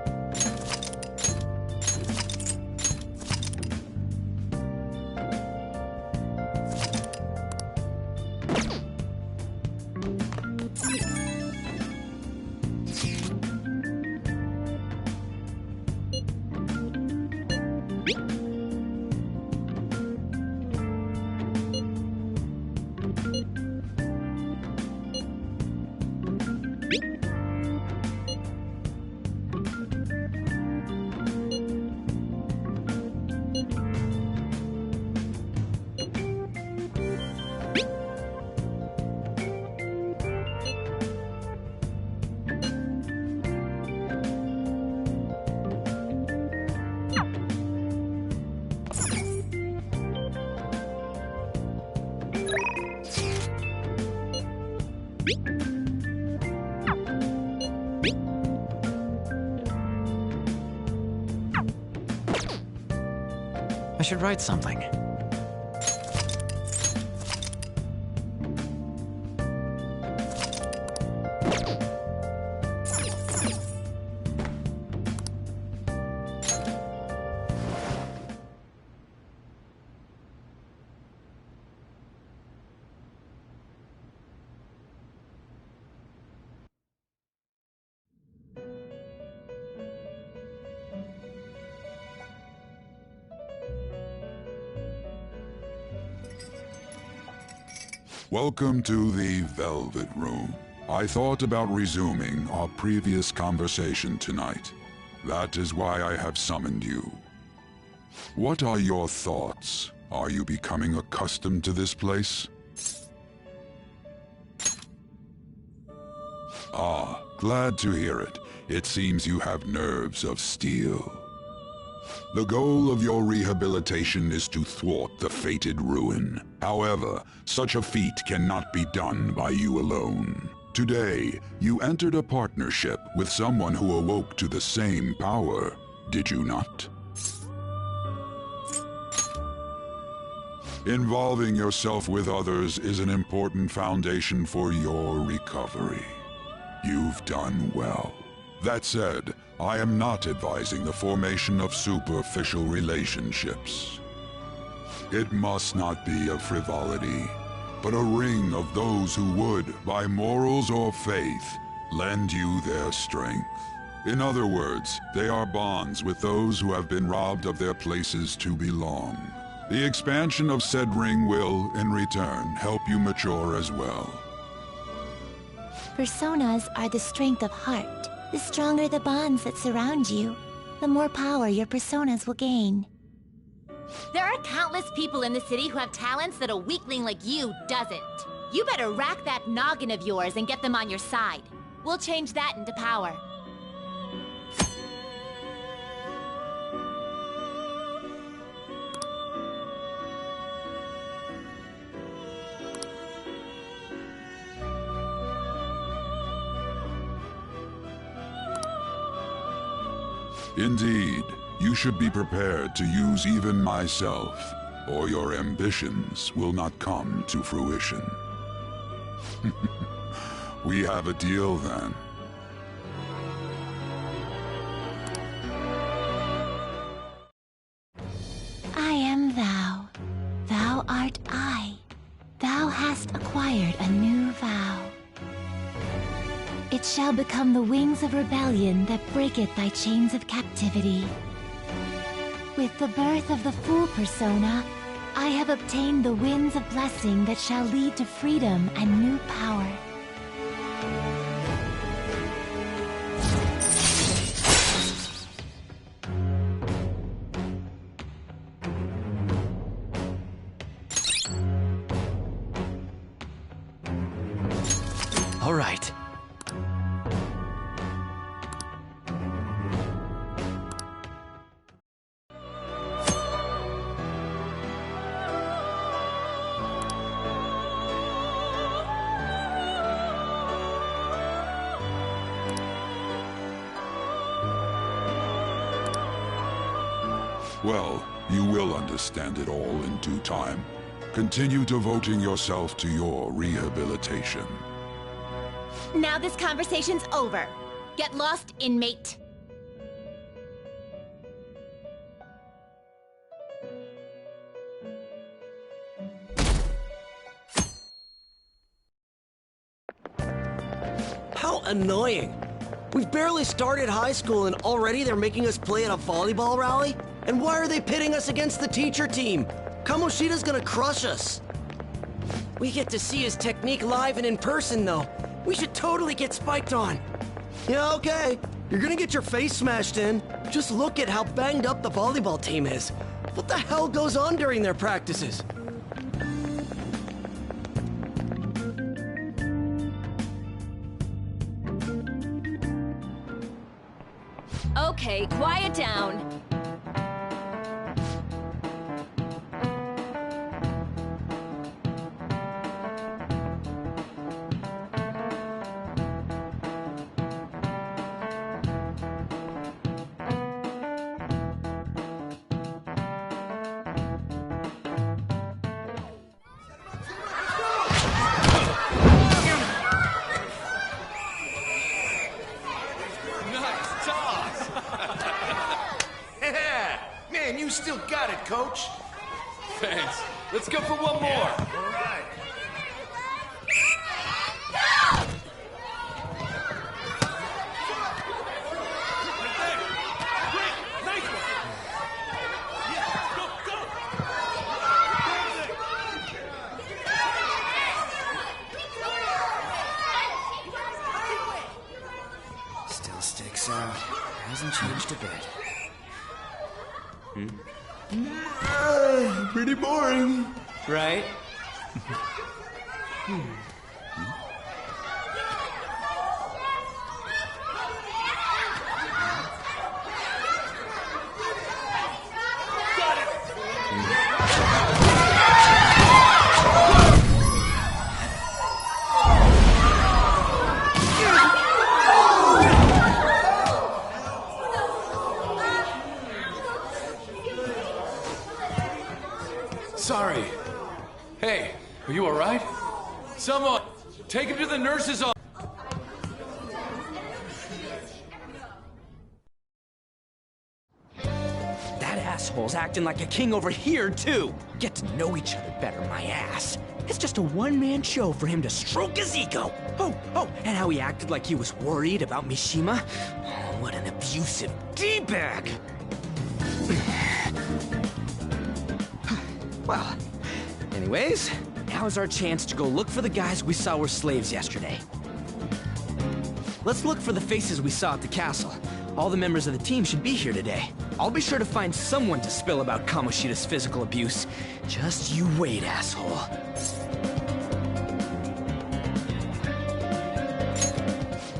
I should write something. Welcome to the Velvet Room. I thought about resuming our previous conversation tonight. That is why I have summoned you. What are your thoughts? Are you becoming accustomed to this place? Ah, glad to hear it. It seems you have nerves of steel. The goal of your rehabilitation is to thwart the fated ruin. However, such a feat cannot be done by you alone. Today, you entered a partnership with someone who awoke to the same power, did you not? Involving yourself with others is an important foundation for your recovery. You've done well. That said, I am not advising the formation of superficial relationships. It must not be a frivolity, but a ring of those who would, by morals or faith, lend you their strength. In other words, they are bonds with those who have been robbed of their places to belong. The expansion of said ring will, in return, help you mature as well. Personas are the strength of heart. The stronger the bonds that surround you, the more power your personas will gain. There are countless people in the city who have talents that a weakling like you doesn't. You better rack that noggin of yours and get them on your side. We'll change that into power. Indeed, you should be prepared to use even myself, or your ambitions will not come to fruition. We have a deal then. I am thou. Thou art I. Thou hast acquired a new vow. It shall become the wings of rebellion that breaketh thy chains of captivity. With the birth of the Fool persona, I have obtained the winds of blessing that shall lead to freedom and new power. All right. Well, you will understand it all in due time. Continue devoting yourself to your rehabilitation. Now this conversation's over. Get lost, inmate. How annoying! We've barely started high school and already they're making us play at a volleyball rally? And why are they pitting us against the teacher team? Kamoshida's gonna crush us. We get to see his technique live and in person, though. We should totally get spiked on. Yeah, okay. You're gonna get your face smashed in. Just look at how banged up the volleyball team is. What the hell goes on during their practices? Okay, quiet down. Man, you still got it, coach. Thanks. Let's go for one more. All right. Still sticks out. Hasn't changed a bit. Pretty boring. Right? Sorry. Hey, are you alright? Someone, take him to the nurse's office. That asshole's acting like a king over here, too. Get to know each other better, my ass. It's just a one-man show for him to stroke his ego. Oh, and how he acted like he was worried about Mishima. Oh, what an abusive D-bag. Well, anyways, now's our chance to go look for the guys we saw were slaves yesterday. Let's look for the faces we saw at the castle. All the members of the team should be here today. I'll be sure to find someone to spill about Kamoshida's physical abuse. Just you wait, asshole.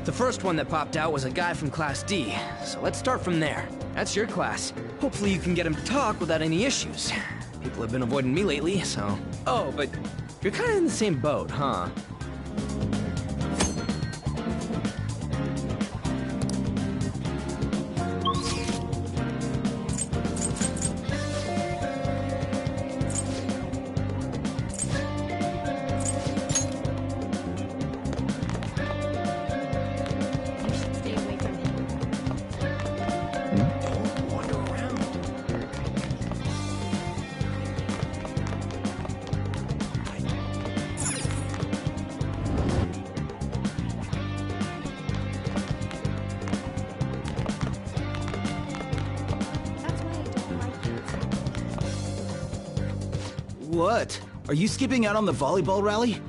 The first one that popped out was a guy from Class D, so let's start from there. That's your class. Hopefully you can get him to talk without any issues. People have been avoiding me lately, so... Oh, but you're kind of in the same boat, huh? What? Are you skipping out on the volleyball rally?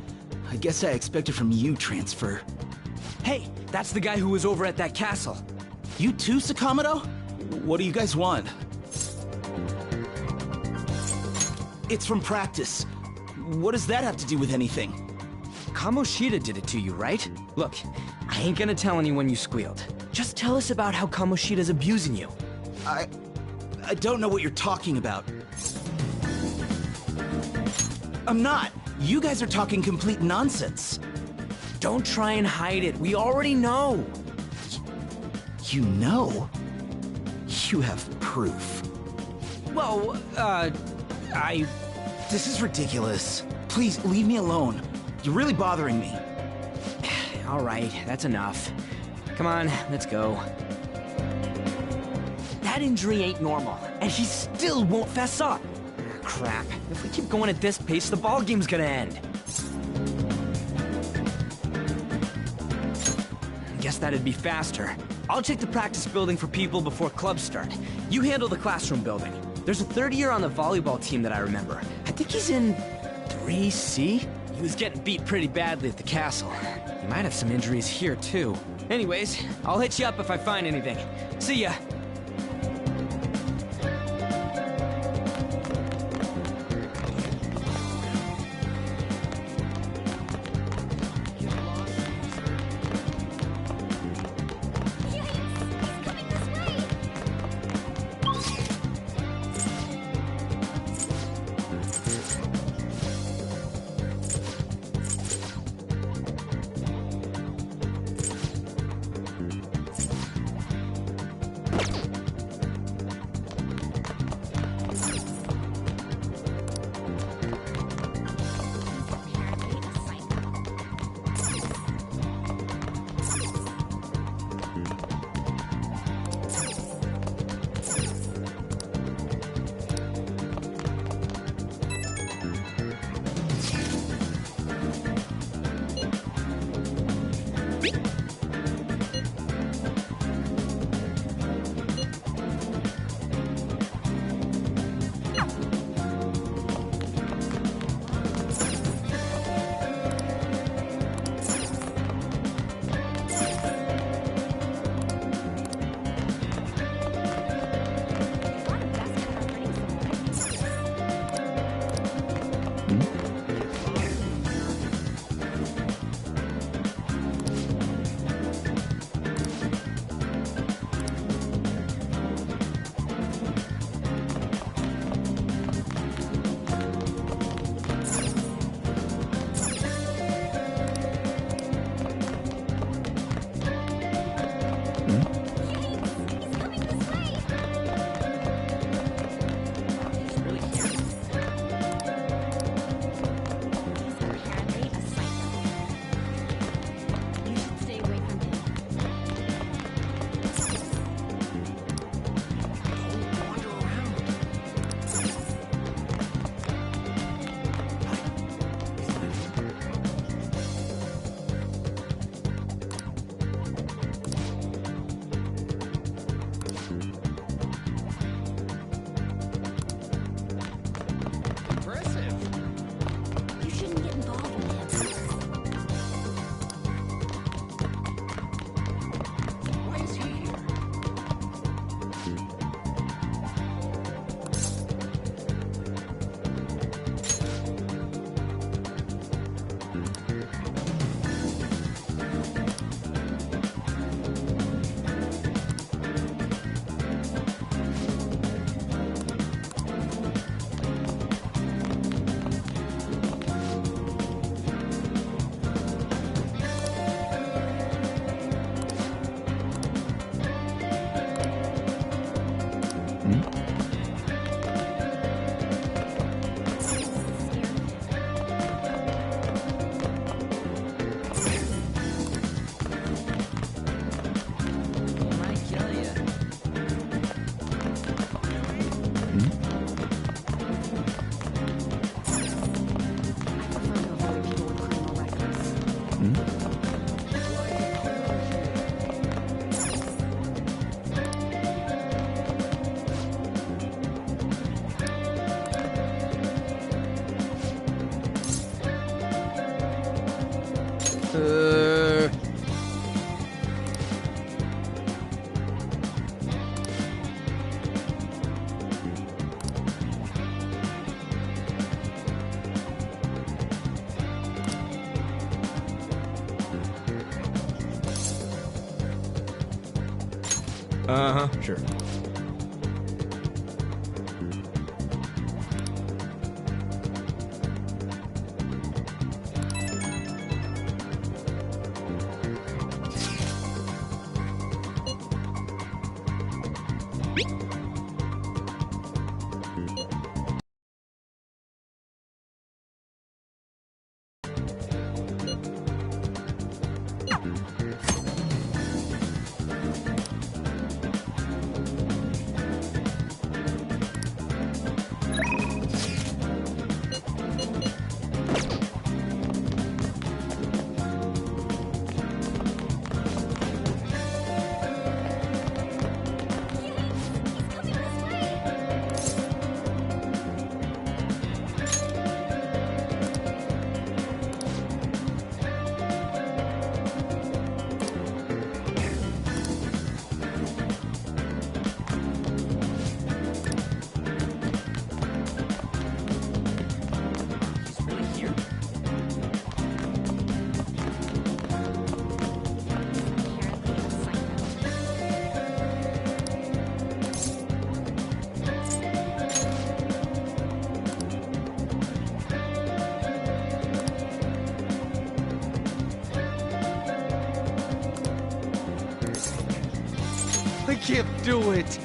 I guess I expected from you, Transfer. Hey, that's the guy who was over at that castle. You too, Sakamoto? What do you guys want? It's from practice. What does that have to do with anything? Kamoshida did it to you, right? Look, I ain't gonna tell anyone you squealed. Just tell us about how Kamoshida's abusing you. I don't know what you're talking about. I'm not. You guys are talking complete nonsense. Don't try and hide it. We already know. You know? You have proof. Well, This is ridiculous. Please, leave me alone. You're really bothering me. All right, that's enough. Come on, let's go. That injury ain't normal, and he still won't fess up. Crap. If we keep going at this pace, the ball game's gonna end. Guess that'd be faster. I'll check the practice building for people before clubs start. You handle the classroom building. There's a third year on the volleyball team that I remember. I think he's in 3C? He was getting beat pretty badly at the castle. He might have some injuries here, too. Anyways, I'll hit you up if I find anything. See ya. Uh-huh, sure. I can't do it.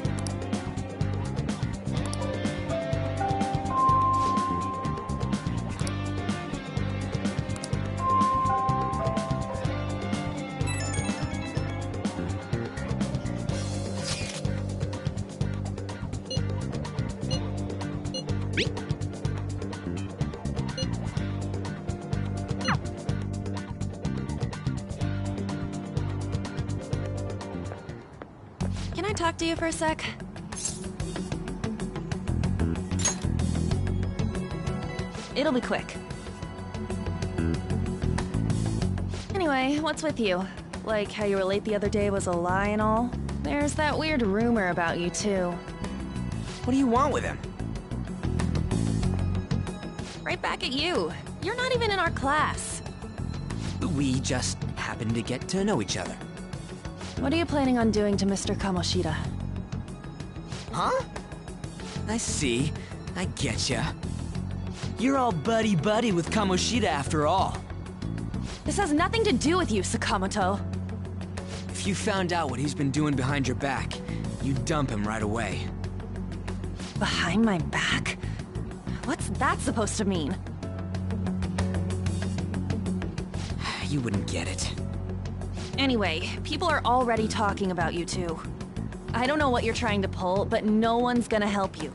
Can I talk to you for a sec? It'll be quick. Anyway, what's with you? Like how you were late the other day was a lie and all? There's that weird rumor about you too. What do you want with him? Right back at you. You're not even in our class. We just happened to get to know each other. What are you planning on doing to Mr. Kamoshida? Huh? I see. I getcha. You're all buddy-buddy with Kamoshida after all. This has nothing to do with you, Sakamoto. If you found out what he's been doing behind your back, you'd dump him right away. Behind my back? What's that supposed to mean? You wouldn't get it. Anyway, people are already talking about you two. I don't know what you're trying to pull, but no one's gonna help you.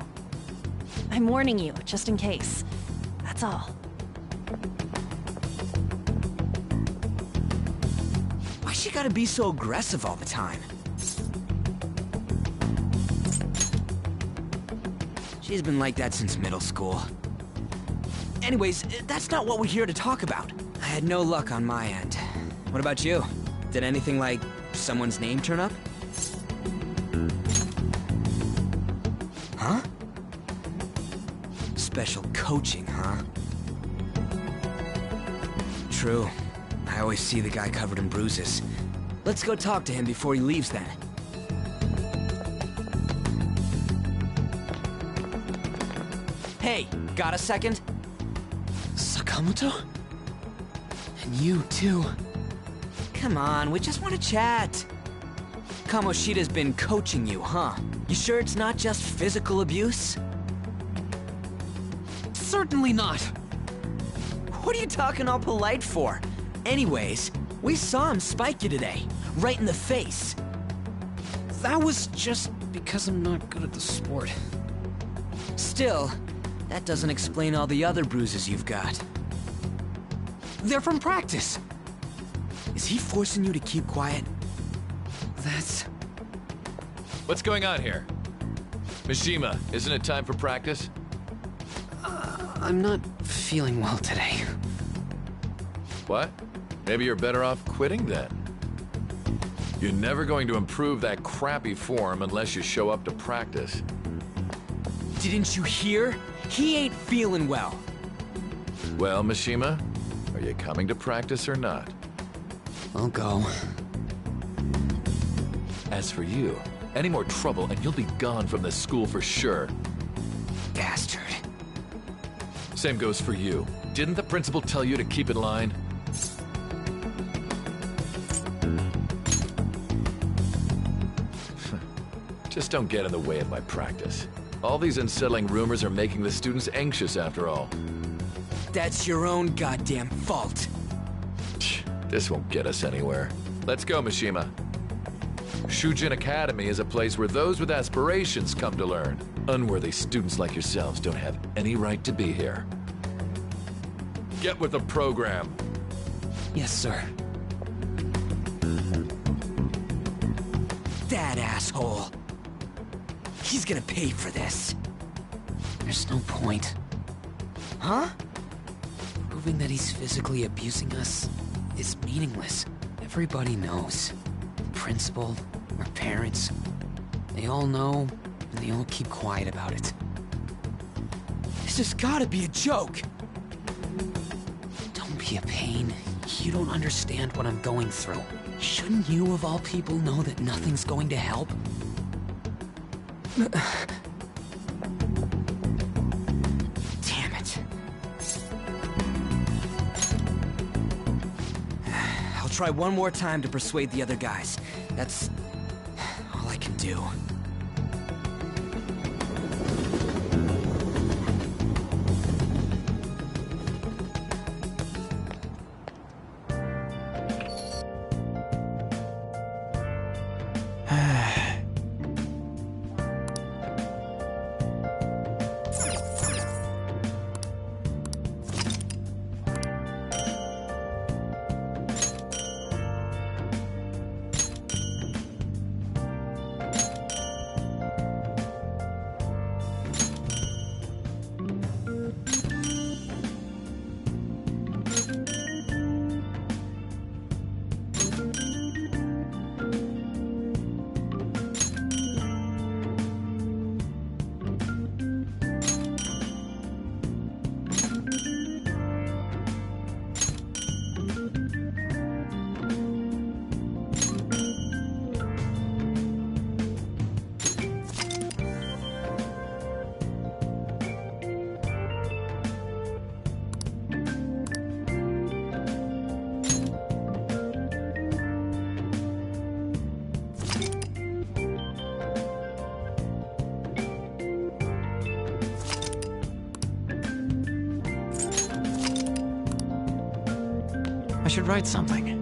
I'm warning you, just in case. That's all. Why she gotta be so aggressive all the time? She's been like that since middle school. Anyways, that's not what we're here to talk about. I had no luck on my end. What about you? Did anything like someone's name turn up? Huh? Special coaching, huh? True. I always see the guy covered in bruises. Let's go talk to him before he leaves then. Hey, got a second? Sakamoto? And you too. Come on, we just want to chat. Kamoshida's been coaching you, huh? You sure it's not just physical abuse? Certainly not. What are you talking all polite for? Anyways, we saw him spike you today, right in the face. That was just because I'm not good at the sport. Still, that doesn't explain all the other bruises you've got. They're from practice. Is he forcing you to keep quiet? That's... What's going on here? Mishima, isn't it time for practice? I'm not feeling well today. What? Maybe you're better off quitting then. You're never going to improve that crappy form unless you show up to practice. Didn't you hear? He ain't feeling well. Well, Mishima, are you coming to practice or not? I'll go. As for you, any more trouble and you'll be gone from this school for sure. Bastard. Same goes for you. Didn't the principal tell you to keep in line? Just don't get in the way of my practice. All these unsettling rumors are making the students anxious after all. That's your own goddamn fault. This won't get us anywhere. Let's go, Mishima. Shujin Academy is a place where those with aspirations come to learn. Unworthy students like yourselves don't have any right to be here. Get with the program. Yes, sir. That asshole. He's gonna pay for this. There's no point. Huh? Proving that he's physically abusing us is meaningless. Everybody knows. The principal, our parents, they all know, and they all keep quiet about it. This has gotta be a joke. Don't be a pain. You don't understand what I'm going through. Shouldn't you, of all people, know that nothing's going to help? Damn it. I'll try one more time to persuade the other guys. That's all I can do. I should write something.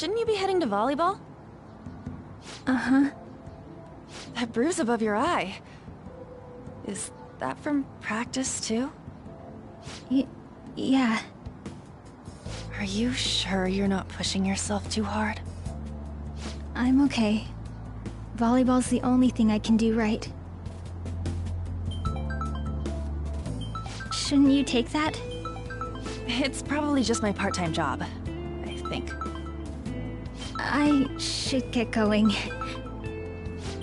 shouldn't you be heading to volleyball? Uh-huh. That bruise above your eye. Is that from practice, too? Yeah. Are you sure you're not pushing yourself too hard? I'm okay. Volleyball's the only thing I can do right. Shouldn't you take that? It's probably just my part-time job, I think. I should get going.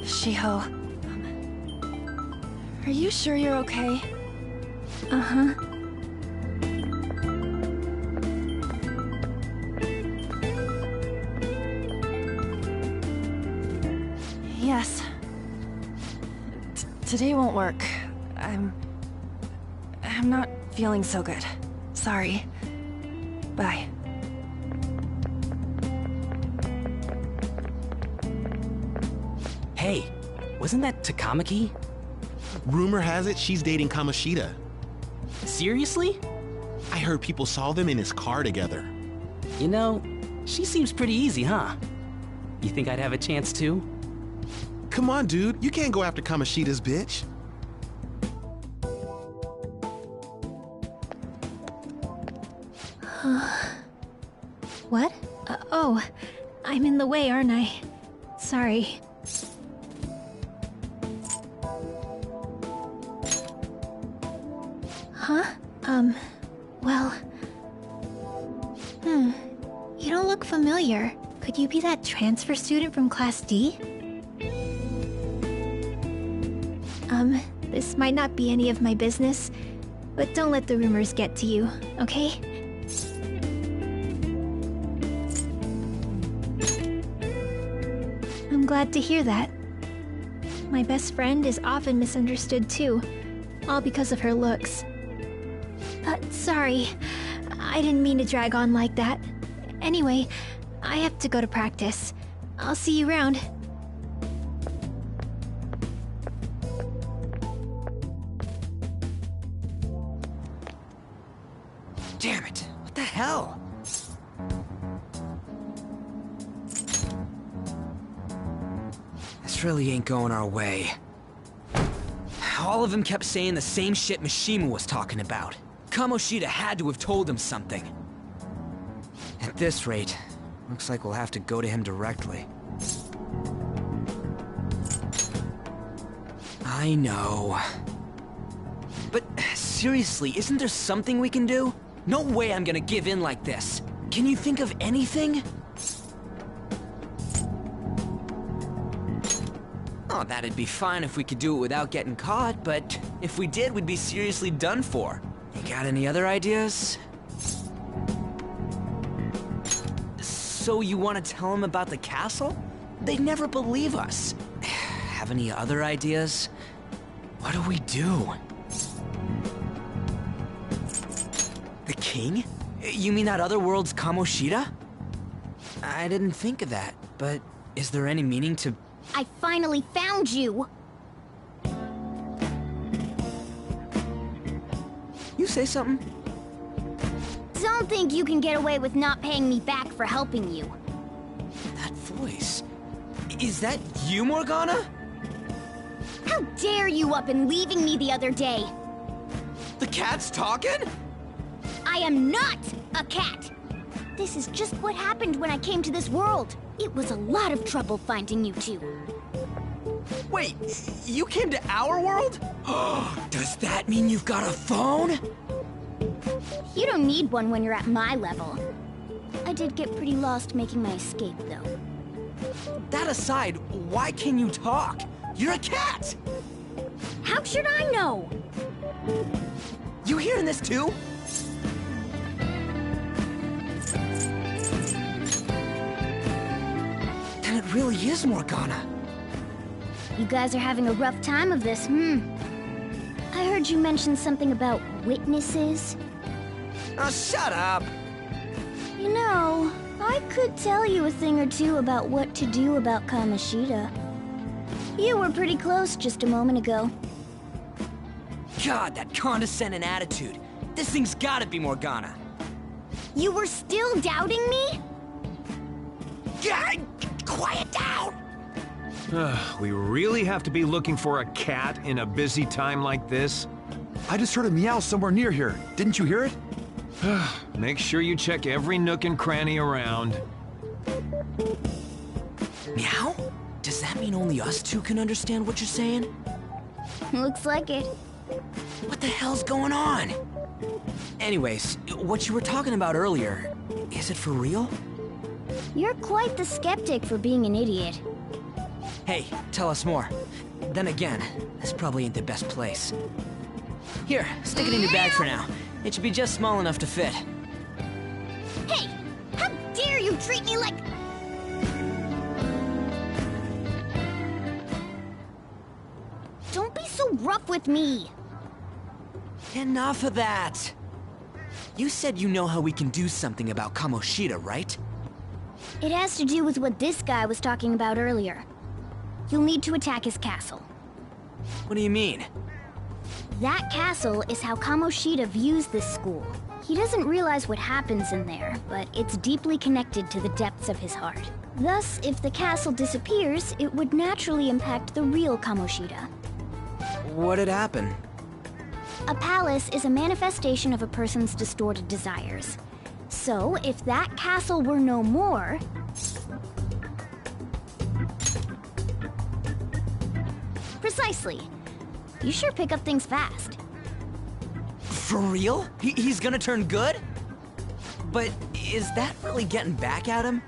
Shiho, are you sure you're okay? Uh-huh. Yes. Today won't work. I'm not feeling so good. Sorry. Bye. Hey, wasn't that Takamaki? Rumor has it she's dating Kamoshida. Seriously? I heard people saw them in his car together. You know, she seems pretty easy, huh? You think I'd have a chance too? Come on, dude. You can't go after Kamoshida's bitch. What? Oh, I'm in the way, aren't I? Sorry. Huh? Well... You don't look familiar. Could you be that transfer student from Class D? This might not be any of my business, but don't let the rumors get to you, okay? I'm glad to hear that. My best friend is often misunderstood too, all because of her looks. Sorry, I didn't mean to drag on like that. Anyway, I have to go to practice. I'll see you around. Damn it, what the hell? This really ain't going our way. All of them kept saying the same shit Mishima was talking about. Kamoshida had to have told him something. At this rate, looks like we'll have to go to him directly. I know. But seriously, isn't there something we can do? No way I'm gonna give in like this. Can you think of anything? Oh, that'd be fine if we could do it without getting caught, but if we did, we'd be seriously done for. You got any other ideas? So you want to tell them about the castle? They'd never believe us. Have any other ideas? What do we do? The king? You mean that other world's Kamoshida? I didn't think of that, but is there any meaning to... I finally found you! You say something? Don't think you can get away with not paying me back for helping you. That voice... Is that you, Morgana? How dare you up and leaving me the other day? The cat's talking? I am not a cat! This is just what happened when I came to this world. It was a lot of trouble finding you two. Wait, you came to our world? Does that mean you've got a phone? You don't need one when you're at my level. I did get pretty lost making my escape, though. That aside, why can you talk? You're a cat! How should I know? You hearing this too? Then it really is Morgana. You guys are having a rough time of this, I heard you mention something about witnesses. Oh, shut up! You know, I could tell you a thing or two about what to do about Kamoshida. You were pretty close just a moment ago. God, that condescending attitude. This thing's gotta be Morgana. You were still doubting me? Quiet down! We really have to be looking for a cat in a busy time like this? I just heard a meow somewhere near here. Didn't you hear it? Make sure you check every nook and cranny around. Meow? Does that mean only us two can understand what you're saying? Looks like it. What the hell's going on? Anyways, what you were talking about earlier, is it for real? You're quite the skeptic for being an idiot. Hey, tell us more. Then again, this probably ain't the best place. Here, stick it in your bag for now. It should be just small enough to fit. Hey! How dare you treat me like... Don't be so rough with me! Enough of that! You said you know how we can do something about Kamoshida, right? It has to do with what this guy was talking about earlier. You'll need to attack his castle. What do you mean? That castle is how Kamoshida views this school. He doesn't realize what happens in there, but it's deeply connected to the depths of his heart. Thus, if the castle disappears, it would naturally impact the real Kamoshida. What'd happen? A palace is a manifestation of a person's distorted desires. So, if that castle were no more... Precisely. You sure pick up things fast. For real? He's gonna turn good? But is that really getting back at him?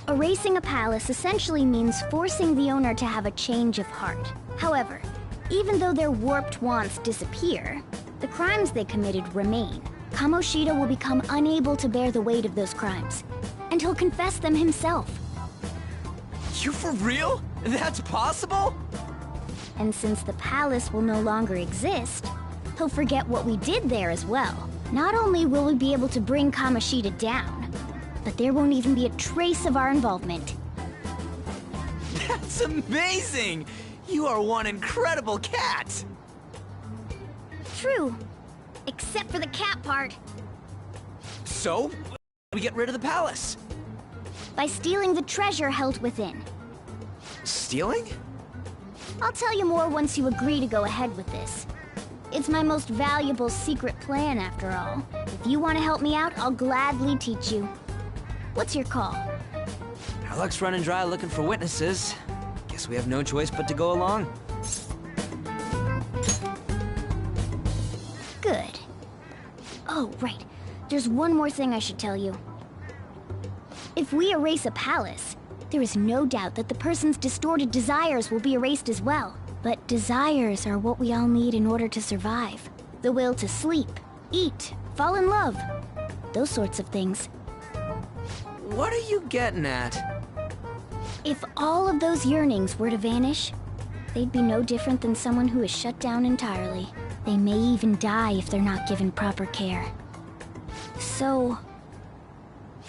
Erasing a palace essentially means forcing the owner to have a change of heart. However, even though their warped wants disappear, the crimes they committed remain. Kamoshida will become unable to bear the weight of those crimes, and he'll confess them himself. You for real? That's possible? And since the palace will no longer exist, he'll forget what we did there as well. Not only will we be able to bring Kamoshida down, but there won't even be a trace of our involvement. That's amazing! You are one incredible cat! True. Except for the cat part. So, we get rid of the palace? By stealing the treasure held within. Stealing? I'll tell you more once you agree to go ahead with this. It's my most valuable secret plan, after all. If you want to help me out, I'll gladly teach you. What's your call? Our luck's running dry looking for witnesses. Guess we have no choice but to go along. Good. Oh, right. There's one more thing I should tell you. If we erase a palace, there is no doubt that the person's distorted desires will be erased as well. But desires are what we all need in order to survive. The will to sleep, eat, fall in love. Those sorts of things. What are you getting at? If all of those yearnings were to vanish, they'd be no different than someone who is shut down entirely. They may even die if they're not given proper care. So...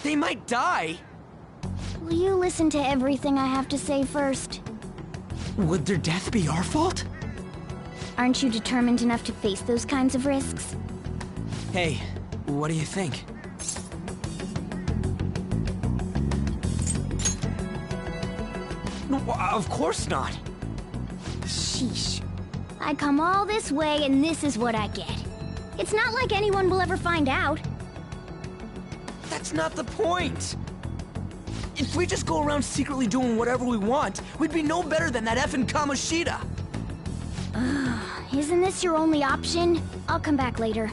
They might die? Will you listen to everything I have to say first? Would their death be our fault? Aren't you determined enough to face those kinds of risks? Hey, what do you think? No, of course not. Sheesh. I come all this way and this is what I get. It's not like anyone will ever find out. That's not the point. If we just go around secretly doing whatever we want, we'd be no better than that effing Kamoshida. Isn't this your only option? I'll come back later.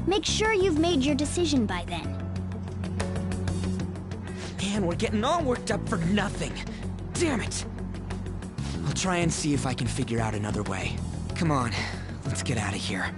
Make sure you've made your decision by then. Man, we're getting all worked up for nothing. Damn it. I'll try and see if I can figure out another way. Come on, let's get out of here.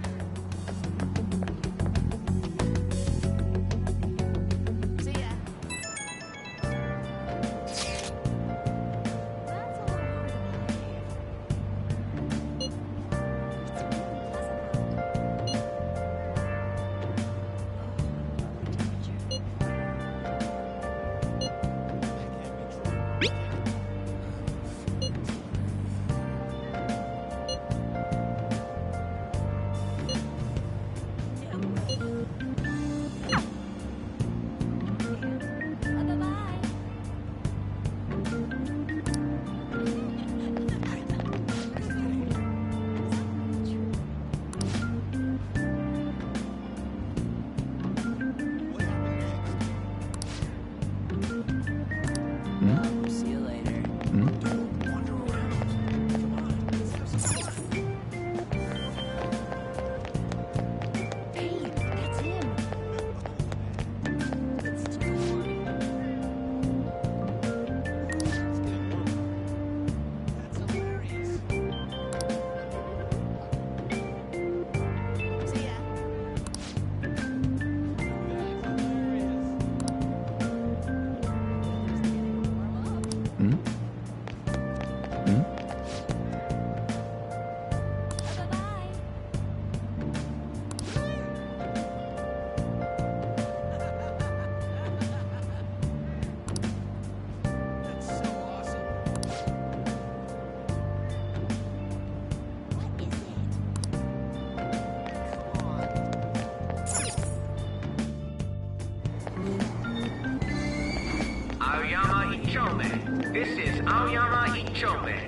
Aoyama Ichome.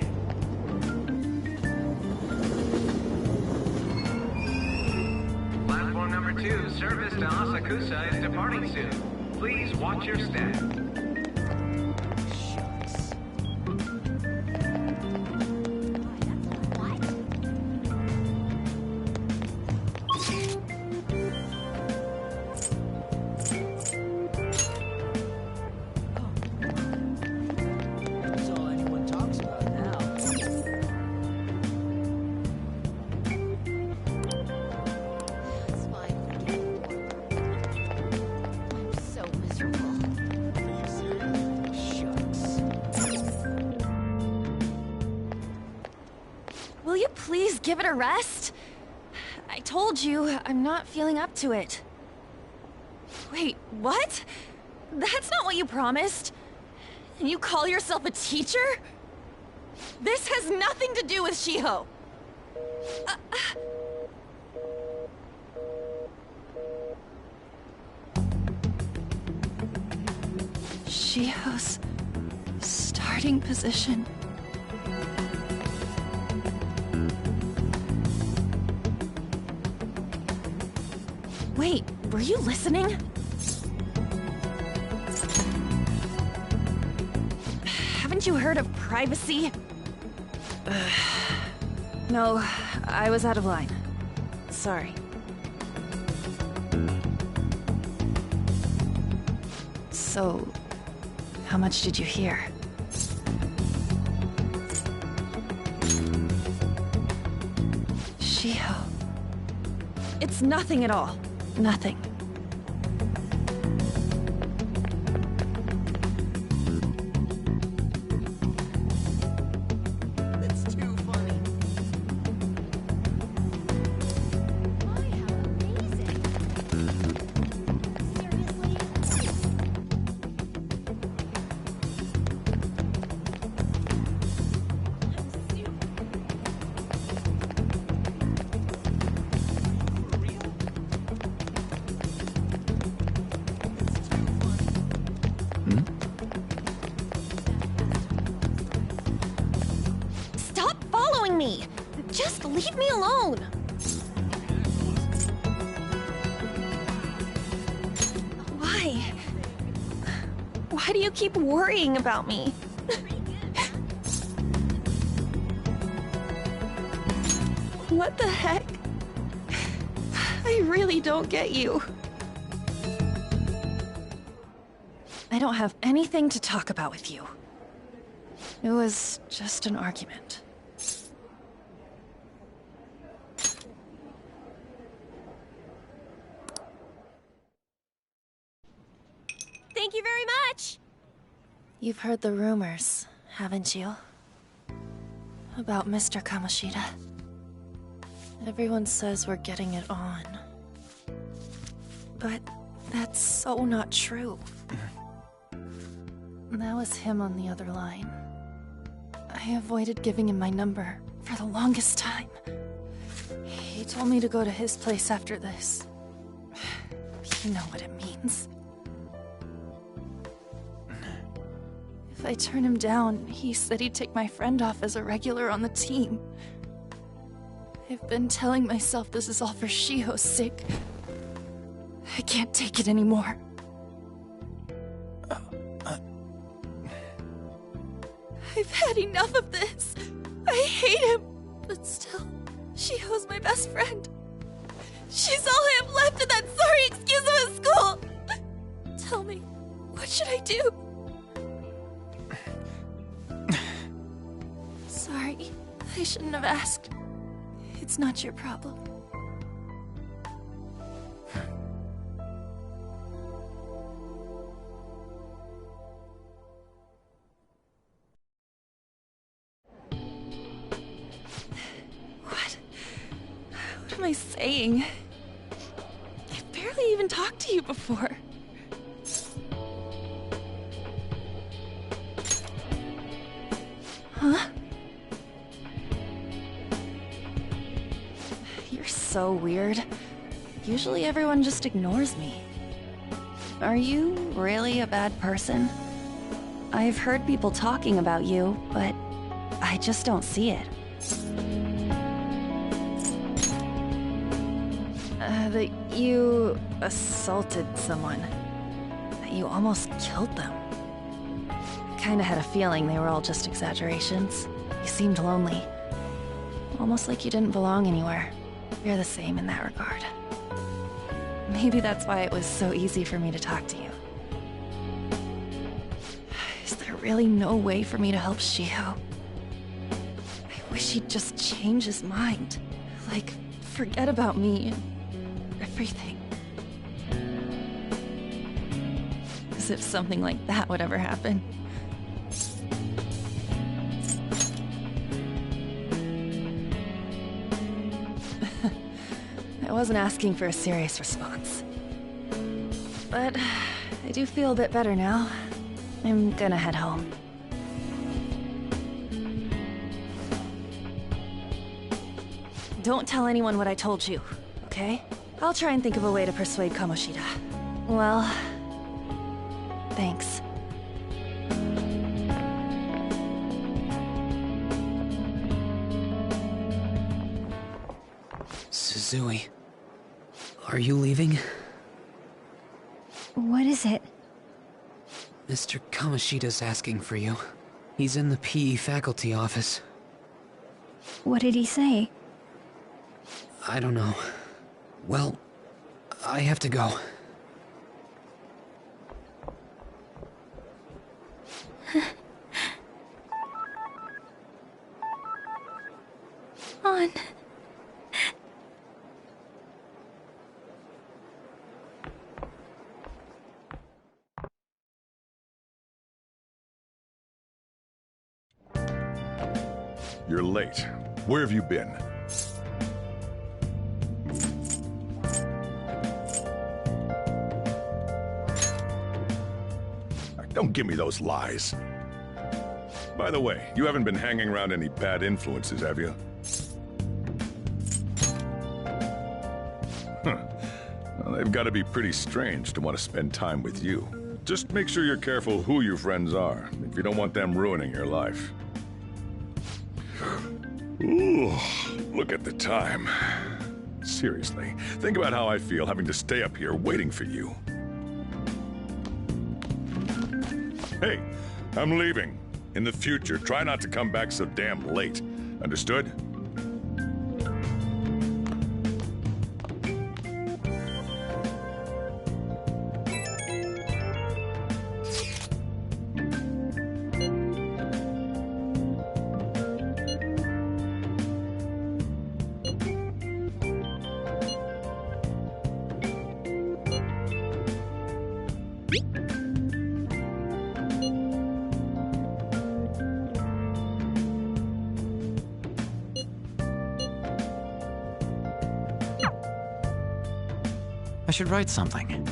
Platform number 2, service to Asakusa is departing soon. Please watch your step. Will you please give it a rest? I told you, I'm not feeling up to it. Wait, what? That's not what you promised. And you call yourself a teacher? This has nothing to do with Shiho. Shiho's starting position. Wait, were you listening? Haven't you heard of privacy? No, I was out of line. Sorry. So, how much did you hear? Shiho. It's nothing at all. Nothing. It's too funny. My, how amazing. Stop following me! Just leave me alone! Why? Why do you keep worrying about me? What the heck? I really don't get you. I don't have anything to talk about with you. It was just an argument. Thank you very much! You've heard the rumors, haven't you? About Mr. Kamoshida. Everyone says we're getting it on. But that's so not true. That was him on the other line. I avoided giving him my number for the longest time. He told me to go to his place after this. You know what it means. If I turn him down, he said he'd take my friend off as a regular on the team. I've been telling myself this is all for Shiho's sake. I can't take it anymore. I've had enough of this. I hate him. But still, Shiho's my best friend. She's all I have left in that sorry excuse of a school. Tell me, what should I do? Sorry, I shouldn't have asked. It's not your problem. What am I saying? I've barely even talked to you before. Huh? You're so weird. Usually everyone just ignores me. Are you really a bad person? I've heard people talking about you, but I just don't see it. That you assaulted someone. That you almost killed them. I kinda had a feeling they were all just exaggerations. You seemed lonely. Almost like you didn't belong anywhere. You're the same in that regard. Maybe that's why it was so easy for me to talk to you. Is there really no way for me to help Shiho? I wish he'd just change his mind. Like, forget about me and everything. As if something like that would ever happen. I wasn't asking for a serious response. But I do feel a bit better now. I'm gonna head home. Don't tell anyone what I told you, okay? I'll try and think of a way to persuade Kamoshida. Well, thanks. Suzui, are you leaving? What is it? Mr. Kamoshida's asking for you. He's in the PE faculty office. What did he say? I don't know. Well, I have to go. On. You're late. Where have you been? Don't give me those lies. By the way, you haven't been hanging around any bad influences, have you? Huh. Well, they've got to be pretty strange to want to spend time with you. Just make sure you're careful who your friends are, if you don't want them ruining your life. Ooh, look at the time. Seriously, think about how I feel having to stay up here waiting for you. Hey, I'm leaving. In the future, try not to come back so damn late. Understood? I should write something.